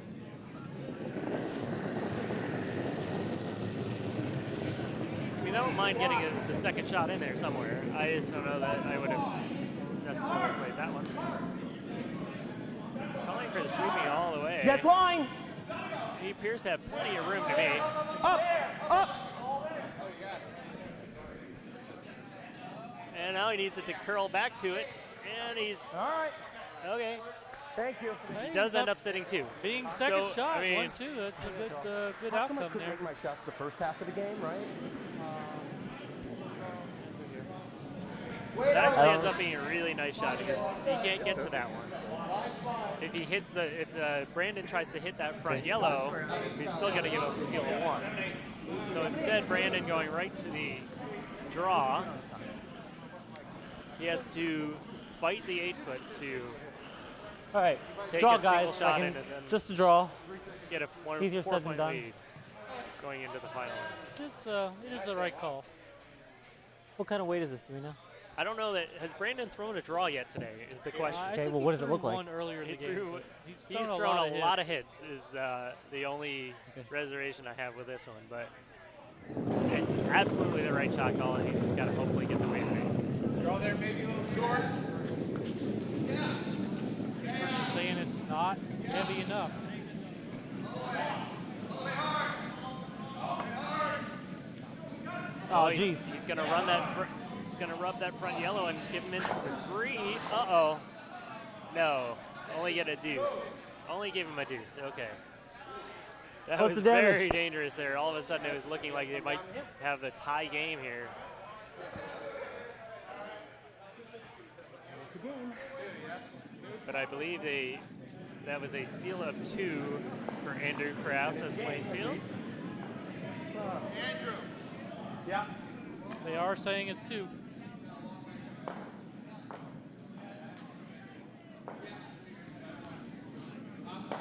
I mean, I don't mind getting the second shot in there somewhere. I just don't know that I would have necessarily played that one. Calling for the sweeping all the way. Yes, line. He appears to have plenty of room to be. Up. And now he needs it to curl back to it. And he's, All right. okay. Thank you. He does end up sitting two. Being second So, shot, I mean, 1-2. That's a good How come I outcome couldn't there. make my shots the first half of the game, right? That actually ends up being a really nice shot because he can't get to that one. If he hits if Brandon tries to hit that front yellow, he's still going to give up steal of one. So instead, Brandon going right to the draw, he has to bite the 8-foot to All right. take Draw, a single guys. shot in and then Just a draw. get a Easier said than 4-point done. lead going into the final. It is the right call. What kind of weight is this? Do we know? I don't know that. Has Brandon thrown a draw yet today is the question. I Okay, think well, he what does it threw look like? one earlier in He the game. threw- but He's thrown a lot of hits is the only reservation I have with this one, but it's absolutely the right shot call, and he's just got to hopefully get the weight right. Draw there, maybe a little short. You're saying it's not heavy enough. Oh, he's, geez. he's going to run that. He's going to rub that front yellow and give him in for three. Uh-oh. No. Only get a deuce. Only give him a deuce. Okay. That What's was the damage? very dangerous there. All of a sudden, it was looking like they might have a tie game here. But I believe that was a steal of 2 for Andrew Kraft of Plainfield. Andrew. Yeah. They are saying it's 2.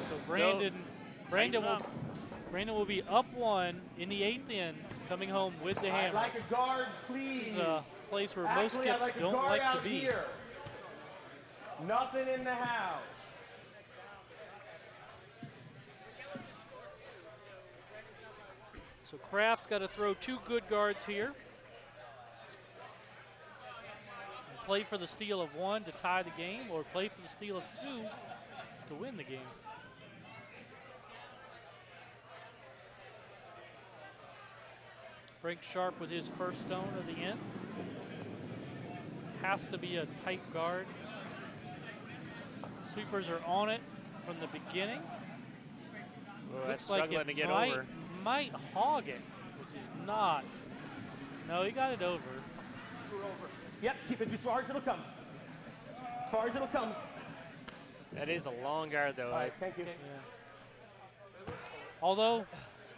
So Brandon will be up 1 in the 8th inning, coming home with the hammer. I'd like a guard, please. This is a place where most Actually, I'd skips like a don't guard like to out be. here. Nothing in the house. So Kraft's got to throw 2 good guards here. And play for the steal of 1 to tie the game, or play for the steal of 2 to win the game. Frank Sharp with his first stone of the end. Has to be a tight guard. Sweepers are on it from the beginning. Well, that's Looks like struggling it to get might, over. might hog it, which is not. No, he got it over. Yep, keep it as far as it'll come. As far as it'll come. That is a long guard, though. All right, thank you. Yeah. Although,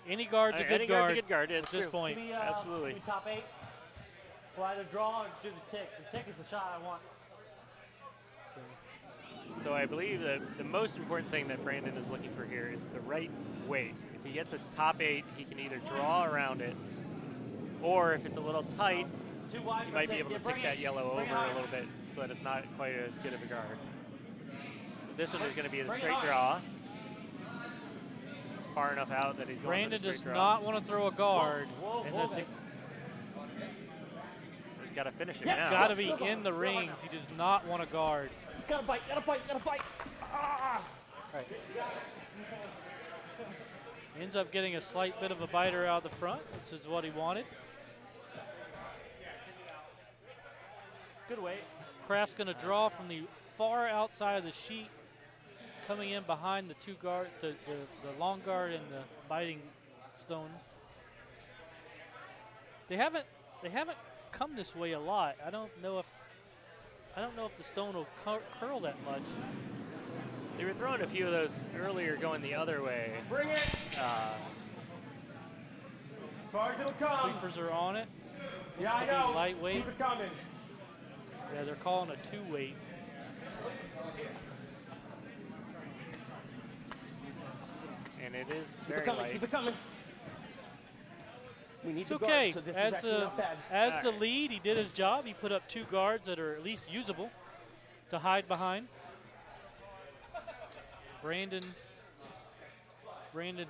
any guard's a good Any guard guard's a good guard. It's at this true. point. Give me, Absolutely. give me top 8. We'll either draw or do the tick. The tick is the shot I want. So I believe that the most important thing that Brandon is looking for here is the right weight. If he gets a top 8, he can either draw around it, or if it's a little tight, Too wide he for might be tick. able to Yeah, bring tick it. that yellow Bring it over a hard. little bit so that it's not quite as good of a guard. This one is going to be the Bring it straight hard. draw. It's far enough out that he's going Brandon for the does straight draw. not want to throw a guard. Whoa, and whoa, that's He's got to finish it Yeah, now. got to be in the rings. He does not want to guard. It's got to bite, got to bite, got to bite. Ah! Right. Ends up getting a slight bit of a biter out the front, which is what he wanted. Good weight. Kraft's going to draw from the far outside of the sheet, coming in behind the 2 guard, the long guard and the biting stone. They haven't come this way a lot. I don't know if the stone will curl that much. They were throwing a few of those earlier going the other way. Bring it. Uh, As far as it'll come. Sweepers are on it. Yeah, I Looks to be know. lightweight. Keep it coming. Yeah, they're calling a 2 weight. and it is Keep very it coming. light. Keep it coming. We need It's the okay. guard, so this is As actually the not bad. as the lead, he did his job. He put up 2 guards that are at least usable to hide behind. Brandon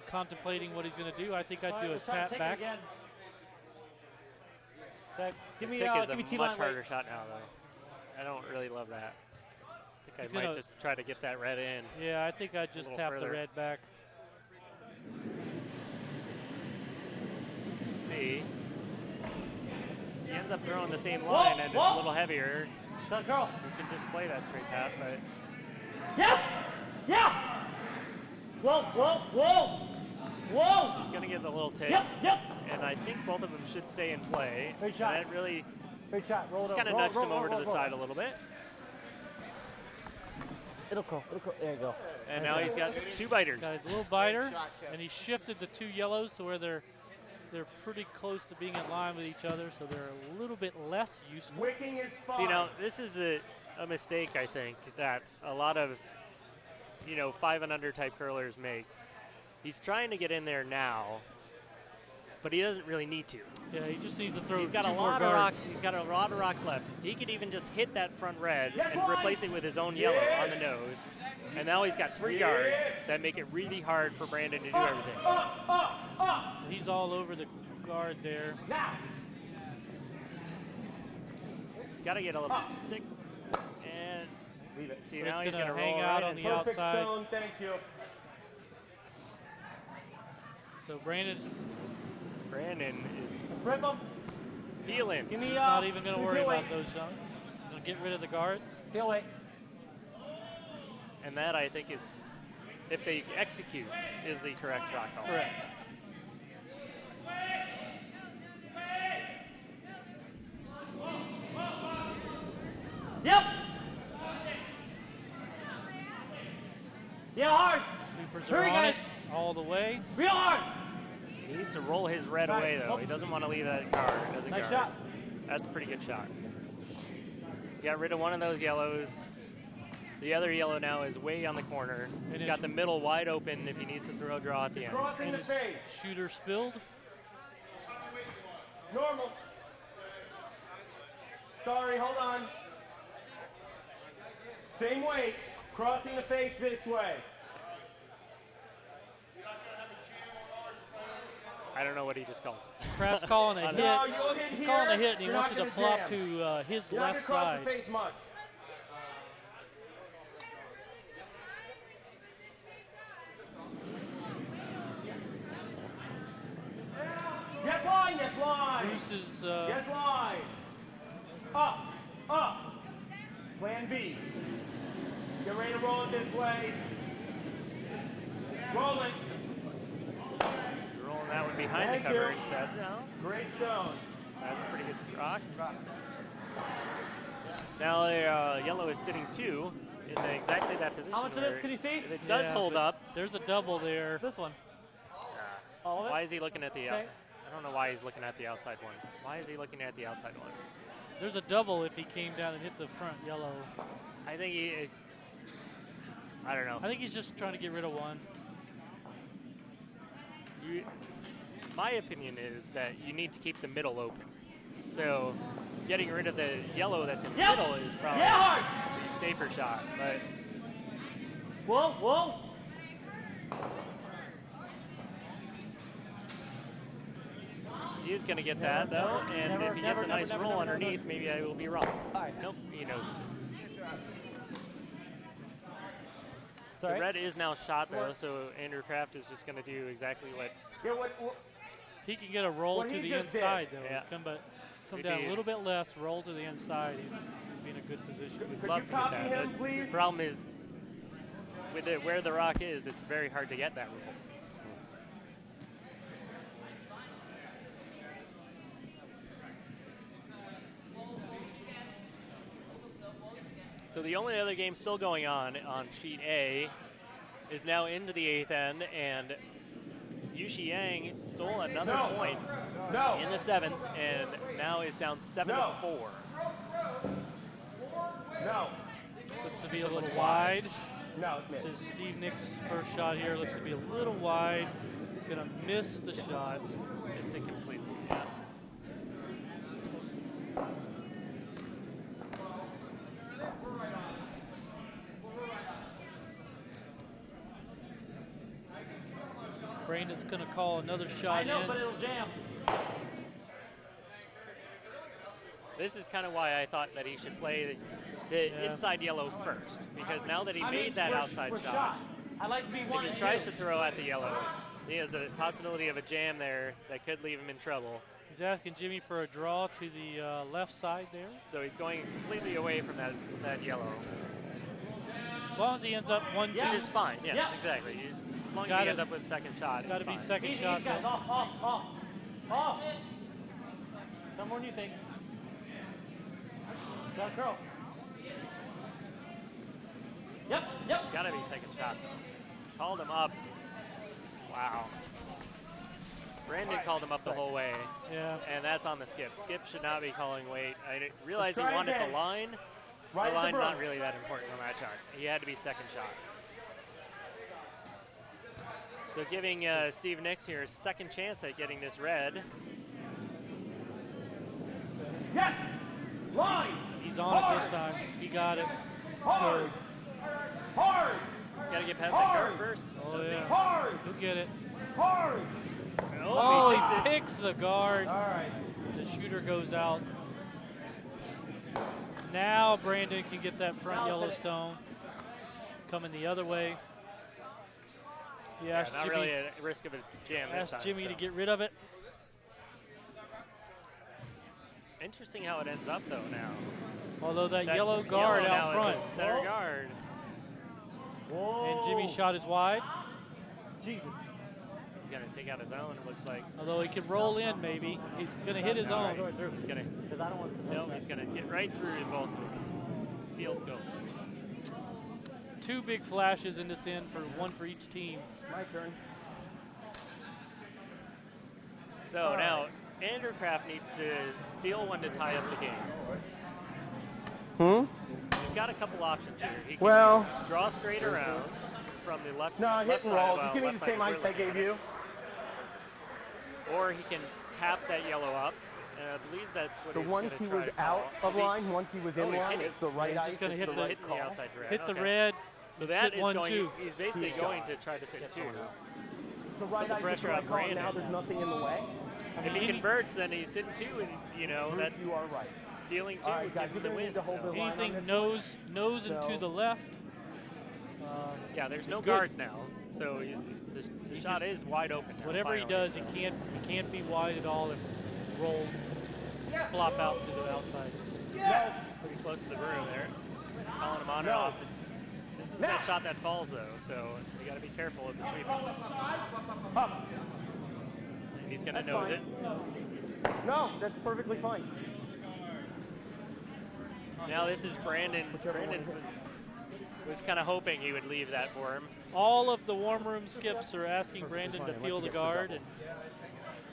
contemplating what he's going to do. I think I'd do a Let's try to tap tick it back. again. Okay, give The me, tick is give me a T-line much weight. harder shot now, though. I don't really love that. I think He's I might gonna- just try to get that red in. Yeah, I think I'd just little tap the further. red back. Let's see. He ends up throwing the same line, and it's a little heavier. Good girl. You can just play that straight tap, but Yeah! Yeah! Whoa, whoa, whoa! Whoa! he's going to get the little tick. Yep, yep. And I think both of them should stay in play. Great shot. And that really Great shot. Roll just it kind of over. nudged him over to the side a little bit. It'll curl. It'll curl. There you go. And now he's got 2 biters. Got a little biter, and he shifted the 2 yellows to where they're pretty close to being in line with each other, so they're a little bit less useful. Wicking is fine. See, now, this is a mistake, I think, that a lot of, 5 and under type curlers make. He's trying to get in there now, but he doesn't really need to. Yeah, he just needs to throw He's got 2 a more lot of guards. rocks. He's got a lot of rocks left. He could even just hit that front red Yes, and boy. replace it with his own yellow on the nose. And now he's got 3 guards that make it really hard for Brandon to do everything. He's all over the guard there. Now. He's got to get a little tick. And Leave it. see, But now it's he's gonna going to hang roll out right on into the it. Perfect outside. zone, thank you. So Brandon is Rip him. healing. Give me, not even going to give me worry heel about weight. those shots. Going to get rid of the guards. Heel weight. And that, I think, is if they execute is the correct shot call. Correct. Yep. Yeah, hard. Sweepers Hurry, are on guys. it all the way. Real hard. He needs to roll his red away, though. He doesn't want to leave that guard. Doesn't Nice guard. shot. That's a pretty good shot. Got rid of one of those yellows. The other yellow now is way on the corner. He's got the middle wide open if he needs to throw a draw at the end. Crossing And the his face. shooter spilled. Normal. Sorry, hold on. Same weight. Crossing the face this way. I don't know what he just called. Kraft's calling a hit. No, you'll hit He's here. calling a hit, and he You're wants not it to gonna flop jam. to his You're not left gonna cross side. the face much. Yes, line, yes, line. Bruce is Yes, line. Up, up. Plan B. Get ready to roll it this way. Roll it. Rolling that one behind Thank the cover you. instead. No, Great zone. that's a pretty good rock. Now the yellow is sitting 2 in exactly that position. How much of where this can you see? If it does Yeah, hold but up, There's a double there. This one. All of it? why is he looking at the Okay. I don't know why he's looking at the outside one. Why is he looking at the outside one? There's a double if he came down and hit the front yellow. I think he. I don't know. I think he's just trying to get rid of one. My opinion is that you need to keep the middle open. So getting rid of the yellow that's in the middle is probably hard. the safer shot. But Whoa, whoa. he is going to get that, though. And never, if he never, gets a never, nice never, roll never, underneath, never. maybe I will be wrong. All right. Nope, he knows it. Sorry. The red is now shot, though, so Andrew Kraft is just going to do exactly what. Yeah, what He can get a roll What to he the just did. inside, though. Yeah. Come Maybe down a little bit less, roll to the inside, he'd be in a good position. Could Love you to get copy that. him, The please? problem is, with it where the rock is, it's very hard to get that roll. So the only other game still going on sheet A is now into the 8th end, and Yu Yang stole another No. point No. in the 7th, and now is down 7-4. No. Looks to be This a one little looks wide. No, This miss. is Steve Nick's first shot here. Looks to be a little wide. He's going to miss the shot. Missed it completely. Yeah. Brandon's going to call another I shot know, in. but it'll jam. This is kind of why I thought that he should play the Yeah. inside yellow first, because now that he I made mean, that we're- outside we're shot, I like to be one if and he tries two. to throw at the yellow, he has a possibility of a jam there that could leave him in trouble. He's asking Jimmy for a draw to the left side there. So he's going completely away from that yellow, As long as he ends up 1-2. which is fine. Yes, Yeah. exactly. As long as Gotta- he ends up with second shot, It's got to it's be fine. second Easy, shot. easy, guys. though. Off. Some more than you think. Got a curl. Yep. It's got to be second shot. Called him up. Wow. Brandon called him up the whole way, Yeah. and that's on the skip. Skip should not be calling weight. I didn't realize he Try wanted again. the line. Right The at line the not brook. really that important on that shot. He had to be second shot. So giving Steve Nicks here a second chance at getting this red. Yes. Line. He's on it this time. He got it. Hard. Hard. Got to get past that guard Hard. first. Oh, yeah. Hard. He'll get it. Hard. Oh, he takes he it. picks the guard. All right. The shooter goes out. Now Brandon can get that front Yellowstone. Coming the other way. He Yeah, asked not Jimmy, really a risk of a jam this time. asked Jimmy so. to get rid of it. Interesting how it ends up though now. Although that That yellow guard yellow out now front. is a center Whoa. guard. Whoa. And Jimmy's shot is wide. Jesus. He's going to take out his own, it looks like. Although he can roll in, maybe. He's going to hit his own. He's going to. Because I don't want to. No, he's going to get right through in both fields go. 2 big flashes in this end, one for each team. My turn. So now, Andrew Kraft needs to steal one to tie up the game. He's got a couple options here. He can draw straight around from the left. No, left hit and side, roll. well, Just give me left the side same is ice where I gave you. Or he can tap that yellow up, and I believe that's what So he's once going he to try was to call. out of line, once he was in he's line, hitting. it's the right He's ice. just going to it's hit the the, right The call. outside red. hit the Okay. red. So and that sit is 1, going. 2. He's basically Easy going shot. to try to sit 2. The right the ice is pressure the right on call. Now Brandon. there's nothing in the way. If he converts, then he's sitting 2, and you know that You are right. stealing 2 All right, would guys, give you're him the gonna need win. to hold so. the line. Anything on nose and to So- the left. Yeah, there's no good. guards now, so the shot just- is wide open now. Whatever he finally, does, so. he can't be wide at all and roll, flop out to the outside. It's pretty close to the broom there. Calling him on and off. This is that shot that falls though, so you got to be careful of the sweep. And he's going to nose fine. it. No, that's perfectly fine. Now this is Brandon. Brandon was kind of hoping he would leave that for him. All of the warm room skips are asking Brandon to peel the guard, and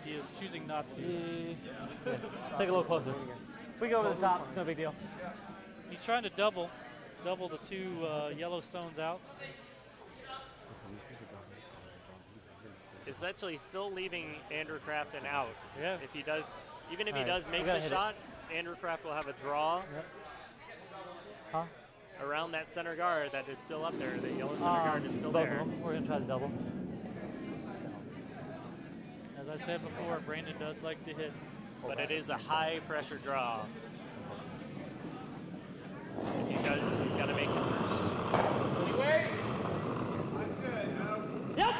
he is choosing not to do it. Take a little closer. If we go over the top, it's no big deal. He's trying to double the 2 yellow stones out. It's actually still leaving Andrew Kraft out. Yeah. If he does, even if he All right, does make we gotta the hit it. shot, Andrew Kraft will have a draw Huh? around that center guard that is still up there. The yellow center guard is still both there. of them. We're going to try to double. As I said before, Brandon does like to hit. But it is a high pressure draw. If he does, he's got to make it. Yep.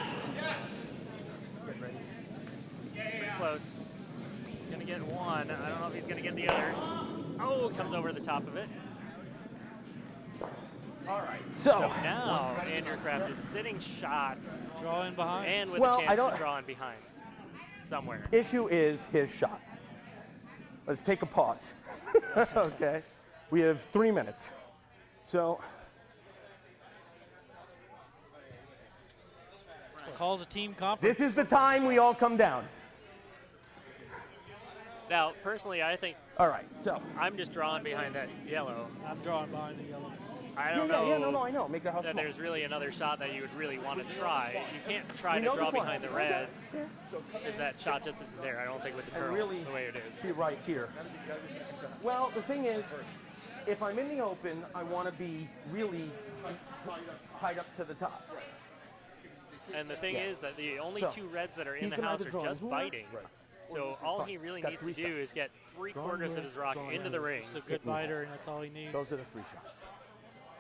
Pretty close. He's going to get one. I don't know if he's going to get the other. Oh, comes over the top of it. All right. So now Andrew Kraft is sitting shot Draw in behind. and with Well, a I chance don't- to draw in behind somewhere. Issue is his shot. Let's take a pause. Okay. We have 3 minutes. So Calls a team conference. this is the time we all come down. Now, personally, I think All right. So I'm just drawing behind that yellow. I'm drawing behind the yellow. I don't know no, I know. Make the house that small. there's really another shot that you would really want to try. You can't try We to know draw this one. behind the reds because that shot just isn't there. I don't think with the And curl really the way it is. be right here. Well, the thing is, if I'm in the open, I want to be really tied up to the top. And the thing is that the only So, 2 reds that are he in the can house either are draw just here, biting. right. So all he really Got needs to 3 do shots. is get 3/4 of his rock into the rings. It's a good biter, and that's all he needs. Those are the 3 shots.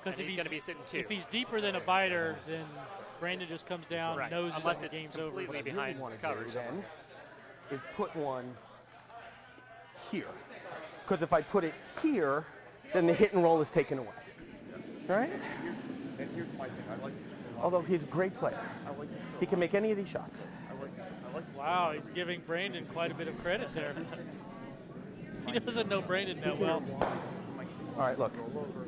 Because And he's going to be sitting 2. if he's deeper than a biter, then Brandon just comes down, Right. noses, Unless and the it's game's over. completely What I behind really want to cover do somewhere. then is put one here. Because if I put it here, then the hit and roll is taken away. All right? And here's my thing. I like this. Although he's a great player. I like this. He can make any of these shots. I like this. I like this. Wow, he's giving Brandon quite a bit of credit there. He doesn't know Brandon that well. All right, look.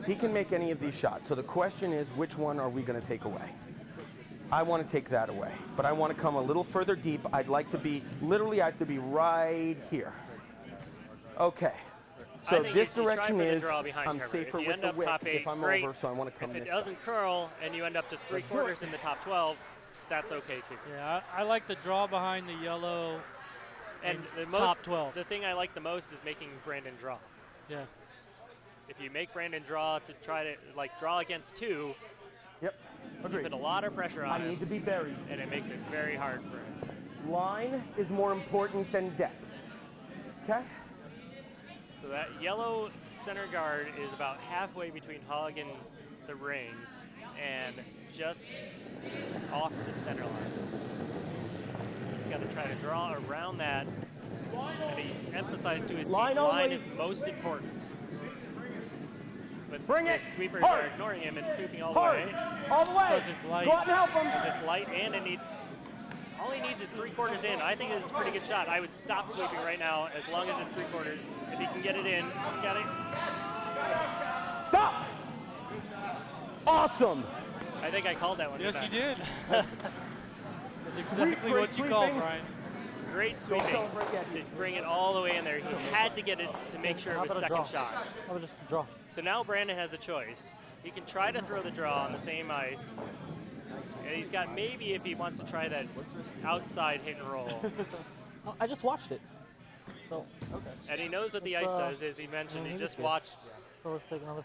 He can make any of these shots. So the question is, which one are we going to take away? I want to take that away. But I want to come a little further deep. I'd like to be, literally, I have to be right here. Okay. I So think this if you try direction for the is, draw behind I'm cover. safer if you with end the up whip top 8, if I'm great. over, so I want to come If this it side. doesn't curl and you end up just 3/4 in the top 12, that's okay too. Yeah, I like the draw behind the yellow. And the top 12. The thing I like the most is making Brandon draw. Yeah. If you make Brandon draw to try to draw against 2, Yep. you Agreed. put a lot of pressure I on need him, to be buried. and it makes it very hard for him. Line is more important than depth. Okay? So that yellow center guard is about halfway between Hug and the rings, and just off the center line. He's got to try to draw around that, and he emphasized to his team, Line line only. is most important. but Bring the it. sweepers Hard. are ignoring him and sweeping all the Hard. way. All the way. Because it's light. Go out and help him. Because it's light and it needs. All he needs is 3/4 in. I think this is a pretty good shot. I would stop sweeping right now as long as it's 3/4. If he can get it in, he got it. Stop. Awesome. I think I called that one. Yes, you didn't did. That's exactly what you called, Brian. I? Great sweeping to bring it all the way in there. He had to get it to make sure it How was about a second draw? shot. How about just a draw? So now Brandon has a choice. He can try to throw the draw on the same ice. And he's got maybe if he wants to try that outside hit and roll. Oh, I just watched it. So, And he knows what the ice does, as he mentioned. He just watched let's take another.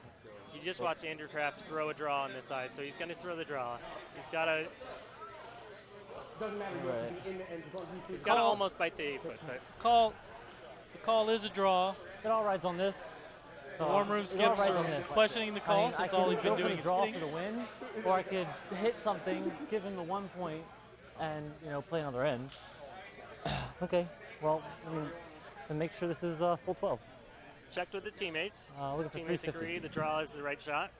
He just watched Andrew Kraft throw a draw on this side, so he's going to throw the draw. He's got to. Doesn't matter. He's got to almost bite the 8-foot. But The call is a draw. It all rides on this. The warm room skips are questioning the call since all he's been doing is draw hitting. for the win, or I could hit something, give him the 1 point, and play another end. Okay, well, and make sure this is full 12. checked with the teammates. Look His at the teammates 350. agree the draw is the right shot.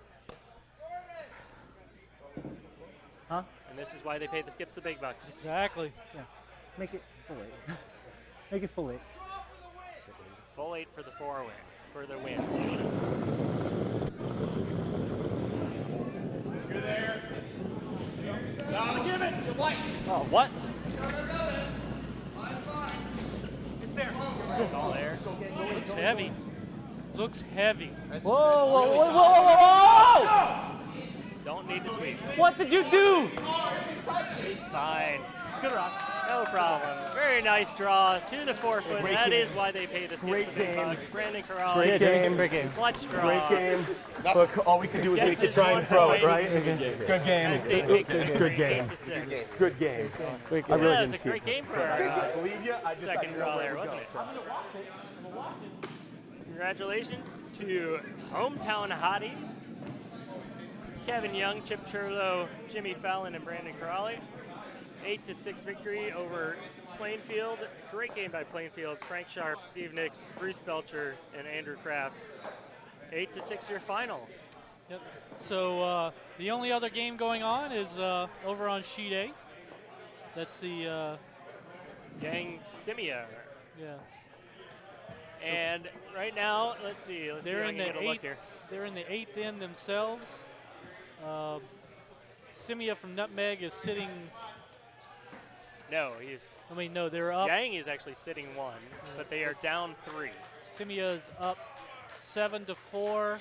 Huh? And this is why they pay the skips the big bucks. Exactly. Yeah. Make it full 8. Make it full 8. Full 8 for the for the win. You're there. Gotta give it. You're light. Oh, what? It's there. It's all there. Looks heavy. Looks heavy. Whoa, whoa, whoa, whoa, whoa, whoa! Don't need to sweep. What did you do? He's fine. Good rock. No problem. Very nice draw to the 4-foot. Great That game. is why they pay the skip Great the big game. bucks. Brandon Corrali. Great game. Great game. Clutch draw. Great game. Look, all we can do is Gets make it his try 1 and throw it, point. right? Good game. And they take the Good victory game. 8-6. Good game. Great I game. really Yeah, didn't it's a see great it. game for I our believe you. I just second didn't draw know there, where to wasn't go. it? Congratulations to hometown hotties. Kevin Young, Chip Churlo, Jimmy Fallon, and Brandon Corrali. 8-6 victory over Plainfield. Great game by Plainfield. Frank Sharp, Steve Nix, Bruce Belcher, and Andrew Kraft. 8-6 your final. Yep. So the only other game going on is over on sheet A. That's the Yang Simia. yeah. And right now, let's see if They're I in can the get a look eighth. here. They're in the 8th end themselves. Simia from Nutmeg is sitting. No, he's I mean, no, they're up. Yang is actually sitting 1, but they are down 3. Simia's up 7-4.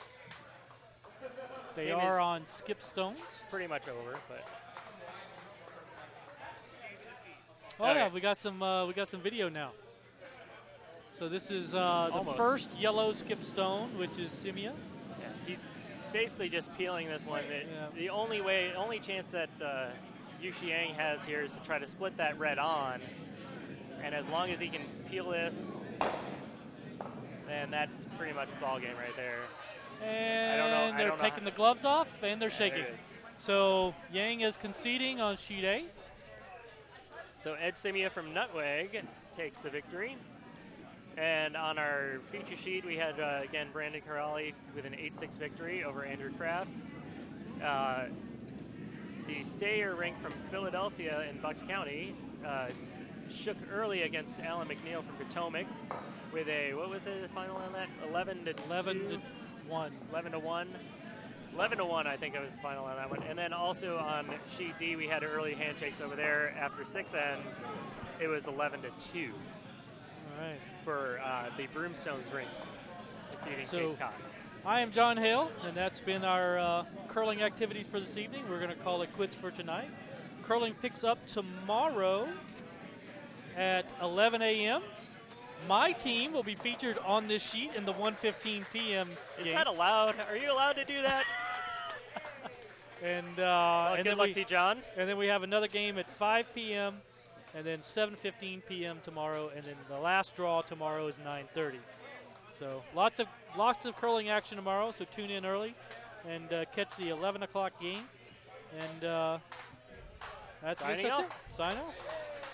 They Game are is- on skip stones. Pretty much over, but Oh yeah, Okay. we got some video now. So this is the Almost. first yellow skip stone, which is Simia. yeah, he's basically just peeling this one. Yeah. The only chance that Yushi Yang has here is to try to split that red on, and as long as he can peel this, then that's pretty much ball game right there. And I they're don't know taking how- the gloves off and they're There shaking. it is. So Yang is conceding on sheet A. So Ed Simia from Nutweg takes the victory. And on our feature sheet, we had, again, Brandon Corrali with an 8-6 victory over Andrew Kraft. The stayer ranked from Philadelphia in Bucks County shook early against Alan McNeil from Potomac with a, what was the final on that? 11-1. 11-1, I think it was the final on that one. And then also on sheet D, we had early handshakes over there. After 6 ends, it was 11-2 All right. for the Broomstones ring, defeating So- Cape Cod. I am John Hale, and that's been our curling activities for this evening. We're going to call it quits for tonight. Curling picks up tomorrow at 11 a.m. My team will be featured on this sheet in the 1:15 p.m. Is game. that allowed? Are you allowed to do that? And Well, and good then luck we to you, John. and then we have another game at 5 p.m. and then 7:15 p.m. tomorrow, and then the last draw tomorrow is 9:30. So lots of curling action tomorrow. So tune in early and catch the 11 o'clock game. And that's Signing that's off. it. Sign off.